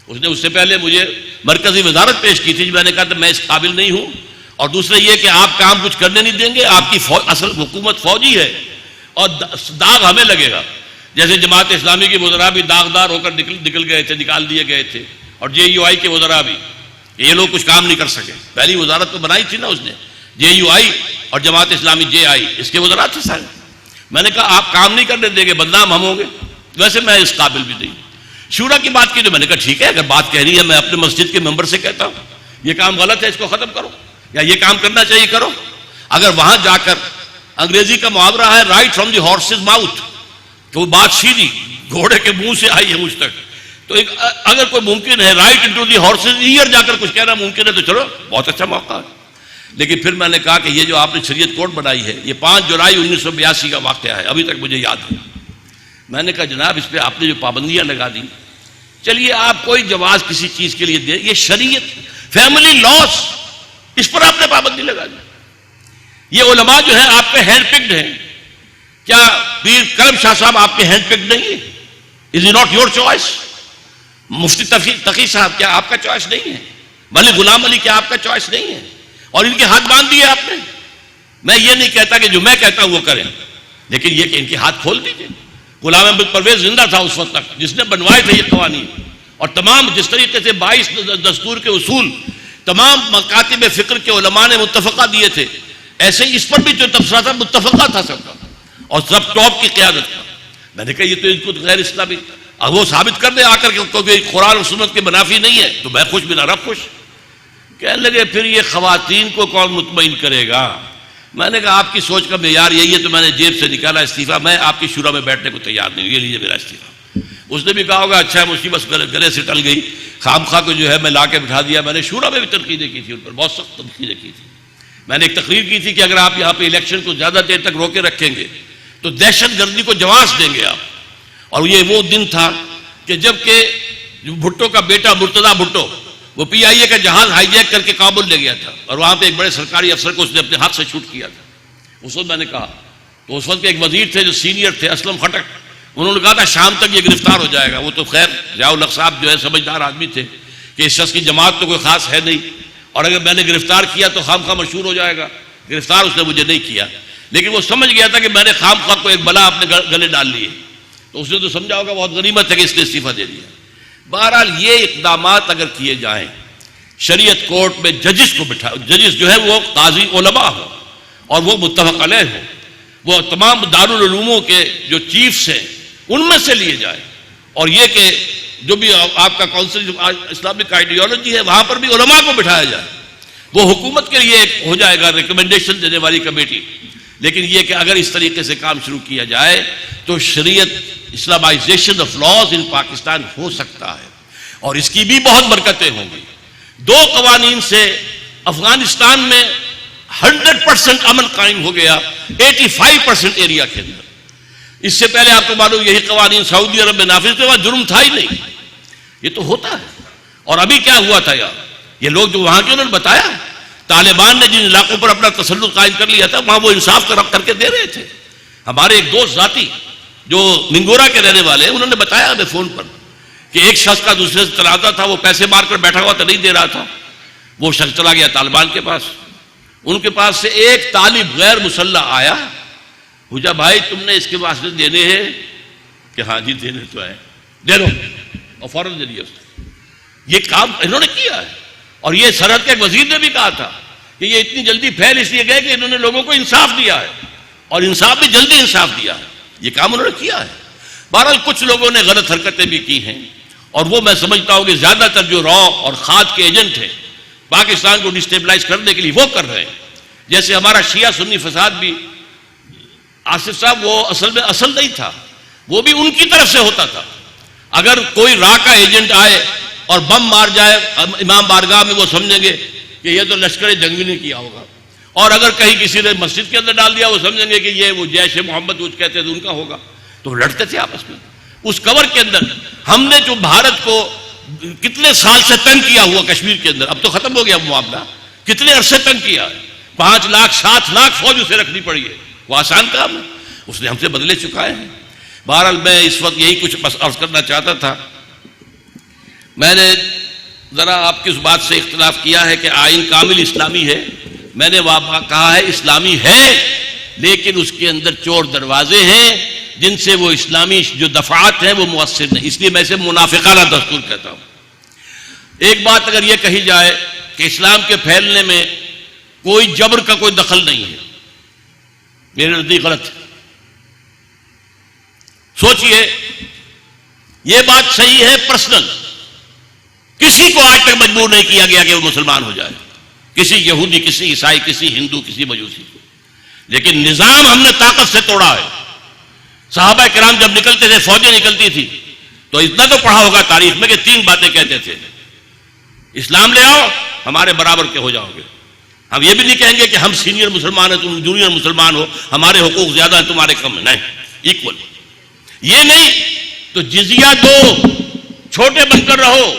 S1: اس نے اس سے پہلے مجھے مرکزی وزارت پیش کی تھی. میں نے کہا کہ میں اس قابل نہیں ہوں، اور دوسرا یہ کہ آپ کام کچھ کرنے نہیں دیں گے، آپ کی اصل حکومت فوجی ہے اور داغ ہمیں لگے گا. جیسے جماعت اسلامی کے وزراء بھی داغدار ہو کر نکل گئے تھے، نکال دیے گئے تھے، اور JUI کے وزراء بھی. یہ لوگ کچھ کام نہیں کر سکے. پہلی وزارت تو بنائی تھی نا اس نے، JUI اور جماعت اسلامی JI، اس کے وزراء تھے سارے. میں نے کہا آپ کام نہیں کرنے دیں گے، بدنام ہم ہوں گے. ویسے میں اس قابل بھی نہیں. شورا کی بات کی تو میں نے کہا ٹھیک ہے، اگر بات کہنی ہے میں اپنے مسجد کے ممبر سے کہتا ہوں یہ کام غلط ہے، اس کو ختم کرو، یا یہ کام کرنا چاہیے کرو. اگر وہاں جا کر انگریزی کا محاورہ ہے right from the horses mouth, تو وہ بات سیدھی گھوڑے کے منہ سے آئی ہے مجھ تک. تو اگر کوئی ممکن ہے right into the horses ear جا کر کچھ کہنا ممکن ہے تو چلو بہت اچھا موقع ہے. لیکن پھر میں نے کہا کہ یہ جو آپ نے شریعت کورٹ بنائی ہے یہ 5 جولائی 1982 کا واقعہ ہے، ابھی تک مجھے یاد ہے. میں نے کہا جناب اس پہ آپ نے جو پابندیاں لگا دی، چلیے آپ کوئی جواز کسی چیز کے لیے دے، یہ شریعت فیملی لاس، اس پر آپ نے پابندی لگا دی. یہ علماء جو ہیں آپ کے ہینڈ پکڈ ہیں. کیا پیر کرم شاہ صاحب آپ کے ہینڈ پکڈ نہیں ہے؟ Is it not your choice? Mufti Taqi صاحب کیا آپ کا چوائس نہیں ہے؟ ملک غلام علی کیا آپ کا چوائس نہیں ہے؟ اور ان کے ہاتھ باندھ دیے آپ نے. میں یہ نہیں کہتا کہ جو میں کہتا ہوں وہ کریں، لیکن یہ کہ ان کے ہاتھ کھول دیجیے. غلام احمد پرویز زندہ تھا اس وقت تک جس نے بنوائے تھے یہ قوانین، اور تمام جس طریقے سے 22 دستور کے اصول تمام مکاتب فکر کے علماء نے متفقہ دیے تھے، ایسے ہی اس پر بھی جو تبصرہ تھا متفقہ تھا سب کا، اور سب ٹاپ کی قیادت کا. میں نے کہا یہ تو ان کو غیر اسلامی، اب وہ ثابت کر دے آ کر کہ قرآن و سنت کے منافی نہیں ہے تو میں خوش بنا رب خوش. کہنے لگے پھر یہ خواتین کو کون مطمئن کرے گا؟ میں نے کہا آپ کی سوچ کا معیار یہی ہے تو میں نے جیب سے نکالا استعفیٰ. میں آپ کی شورا میں بیٹھنے کو تیار نہیں ہوں، یہ لیجیے میرا استعفیٰ. اس نے بھی کہا ہوگا اچھا مصیبت گلے سے ٹل گئی، خام خواہ کو جو ہے میں لا کے بٹھا دیا. میں نے شورا میں بھی تنقیدیں کی تھی، ان پر بہت سخت تنقیدیں کی تھی. میں نے ایک تقریر کی تھی کہ اگر آپ یہاں پہ الیکشن کو زیادہ دیر تک روکے رکھیں گے تو دہشت گردی کو جواز دیں گے آپ. اور یہ وہ دن تھا کہ جب کہ بھٹو کا بیٹا مرتضیٰ بھٹو وہ PIA کا جہاز ہائی جیک کر کے کابل لے گیا تھا، اور وہاں پہ ایک بڑے سرکاری افسر کو اس نے اپنے ہاتھ سے شوٹ کیا تھا. اس وقت میں نے کہا تو اس وقت ایک وزیر تھے جو سینئر تھے اسلم خٹک، انہوں نے کہا تھا شام تک یہ گرفتار ہو جائے گا. وہ تو خیر ضیاء الحق صاحب جو ہے سمجھدار آدمی تھے کہ اس شخص کی جماعت تو کوئی خاص ہے نہیں، اور اگر میں نے گرفتار کیا تو خام خواہ مشہور ہو جائے گا. گرفتار اس نے مجھے نہیں کیا، لیکن وہ سمجھ گیا تھا کہ میں نے خام خواہ کو ایک بلا اپنے گلے ڈال لی ہے، تو اس نے تو سمجھا ہوگا بہت غنیمت ہے کہ اس نے استعفیٰ دے دیا. بہرحال یہ اقدامات اگر کیے جائیں، شریعت کورٹ میں ججز کو بٹھا، ججز جو ہے وہ قاضی علماء ہو اور وہ متفق علیہ ہو، وہ تمام دارالعلوموں کے جو چیفز ہیں ان میں سے لیے جائیں، اور یہ کہ جو بھی آپ کا کونسل اسلامک آئیڈیالوجی ہے وہاں پر بھی علماء کو بٹھایا جائے. وہ حکومت کے لیے ہو جائے گا ریکمنڈیشن دینے والی کمیٹی. لیکن یہ کہ اگر اس طریقے سے کام شروع کیا جائے تو شریعت اسلامائزیشن آف لاز ان پاکستان ہو سکتا ہے. اور اس کی بھی بہت برکتیں ہوں گی. 2 قوانین سے افغانستان میں 100% امن قائم ہو گیا 85% ایریا کے اندر. اس سے پہلے آپ کو معلوم یہی قوانین سعودی عرب میں نافذ تھے, وہاں جرم تھا ہی نہیں. یہ تو ہوتا ہے. اور ابھی کیا ہوا تھا یار, یہ لوگ جو وہاں کے انہوں نے بتایا, طالبان نے جن علاقوں پر اپنا تسلط قائم کر لیا تھا وہاں وہ انصاف کر کے دے رہے تھے. ہمارے ایک دوست ذاتی جو منگورا کے رہنے والے ہیں, انہوں نے بتایا ہمیں فون پر کہ ایک شخص کا دوسرے سے تنازع تھا, وہ پیسے مار کر بیٹھا ہوا تھا, نہیں دے رہا تھا. وہ شخص چلا گیا طالبان کے پاس, ان کے پاس سے ایک طالب غیر مسلح آیا, پوچھا بھائی تم نے اس کے واسطے دینے ہیں کہ ہاں جی دینے تو ہے, دے دو, اور فوراً دے دیا اس نے. یہ کام انہوں نے کیا ہے. اور یہ سرحد کے وزیر نے بھی کہا تھا کہ یہ اتنی جلدی پھیل اس لیے گئے کہ انہوں نے لوگوں کو انصاف دیا ہے, اور انصاف بھی جلدی انصاف دیا ہے. یہ کام انہوں نے کیا ہے. بہرحال کچھ لوگوں نے غلط حرکتیں بھی کی ہیں, اور وہ میں سمجھتا ہوں کہ زیادہ تر جو را اور کھاد کے ایجنٹ ہیں پاکستان کو ڈسٹیبلائز کرنے کے لیے وہ کر رہے ہیں. جیسے ہمارا شیعہ سنی فساد بھی, آصف صاحب وہ اصل میں اصل نہیں تھا, وہ بھی ان کی طرف سے ہوتا تھا. اگر کوئی را کا ایجنٹ آئے اور بم مار جائے امام بارگاہ میں, وہ سمجھیں گے کہ یہ تو لشکر جنگی نے کیا ہوگا. اور اگر کہیں کسی نے مسجد کے اندر ڈال دیا, وہ سمجھیں گے کہ یہ وہ جیش محمد وہ کہتے تھے ان کا ہوگا. تو لڑتے تھے آپس میں. اس کور کے اندر ہم نے جو بھارت کو کتنے سال سے تنگ کیا ہوا کشمیر کے اندر, اب تو ختم ہو گیا معاملہ, کتنے عرصے تنگ کیا ہے, 5 لاکھ 7 لاکھ فوج اسے رکھنی پڑی ہے. وہ آسان کام ہے, اس نے ہم سے بدلے چکائے ہیں. بہرحال میں اس وقت یہی کچھ بس عرض کرنا چاہتا تھا. میں نے ذرا آپ کی اس بات سے اختلاف کیا ہے کہ آئین کامل اسلامی ہے. میں نے کہا ہے اسلامی ہے, لیکن اس کے اندر چور دروازے ہیں جن سے وہ اسلامی جو دفعات ہیں وہ مؤثر نہیں. اس لیے میں اسے منافقانہ دستور کہتا ہوں. ایک بات اگر یہ کہی جائے کہ اسلام کے پھیلنے میں کوئی جبر کا کوئی دخل نہیں ہے, میرے نزدیک غلط ہے. سوچئے, یہ بات صحیح ہے پرسنل, کسی کو آج تک مجبور نہیں کیا گیا کہ وہ مسلمان ہو جائے, کسی یہودی, کسی عیسائی, کسی ہندو, کسی مجوسی کو. لیکن نظام ہم نے طاقت سے توڑا ہے. صحابہ کرام جب نکلتے تھے, فوجیں نکلتی تھی, تو اتنا تو پڑھا ہوگا تاریخ میں کہ 3 باتیں کہتے تھے, اسلام لے آؤ ہمارے برابر کے ہو جاؤ گے. ہم یہ بھی نہیں کہیں گے کہ ہم سینئر مسلمان ہیں تم جونیئر مسلمان ہو, ہمارے حقوق زیادہ ہیں تمہارے کم ہیں, نہیں, ایکول. یہ نہیں تو جزیہ دو, چھوٹے بن کر رہو,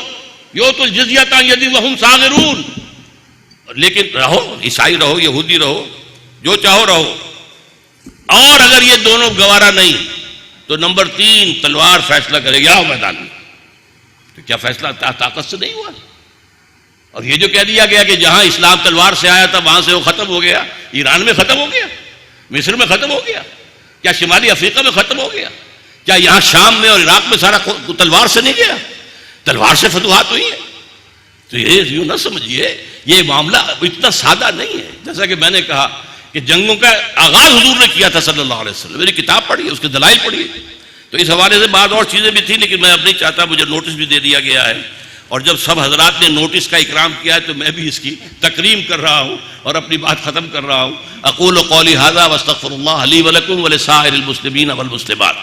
S1: یو تو جزیہ یدی وہم صاغرون, لیکن رہو, عیسائی رہو, یہودی رہو, جو چاہو رہو. اور اگر یہ دونوں گوارا نہیں تو نمبر 3 تلوار فیصلہ کرے گی, آؤ میدان میں. تو کیا فیصلہ طاقت سے نہیں ہوا؟ اور یہ جو کہہ دیا گیا کہ جہاں اسلام تلوار سے آیا تھا وہاں سے وہ ختم ہو گیا, ایران میں ختم ہو گیا, مصر میں ختم ہو گیا, کیا شمالی افریقہ میں ختم ہو گیا, کیا یہاں شام میں اور عراق میں سارا تلوار سے نہیں گیا؟ تلوار سے فتوحات ہوئی ہیں. تو یہ یوں نہ سمجھیے یہ معاملہ اتنا سادہ نہیں ہے. جیسا کہ میں نے کہا کہ جنگوں کا آغاز حضور نے کیا تھا صلی اللہ علیہ وسلم, میری کتاب پڑھی, اس کے دلائل پڑھی. تو اس حوالے سے بعض اور چیزیں بھی تھیں, لیکن میں اب نہیں چاہتا, مجھے نوٹس بھی دے دیا گیا ہے, اور جب سب حضرات نے نوٹس کا اکرام کیا ہے تو میں بھی اس کی تکریم کر رہا ہوں اور اپنی بات ختم کر رہا ہوں. اقول قولی ھذا واستغفر اللہ لی ولکم ولسائر المسلمین والمسلمات.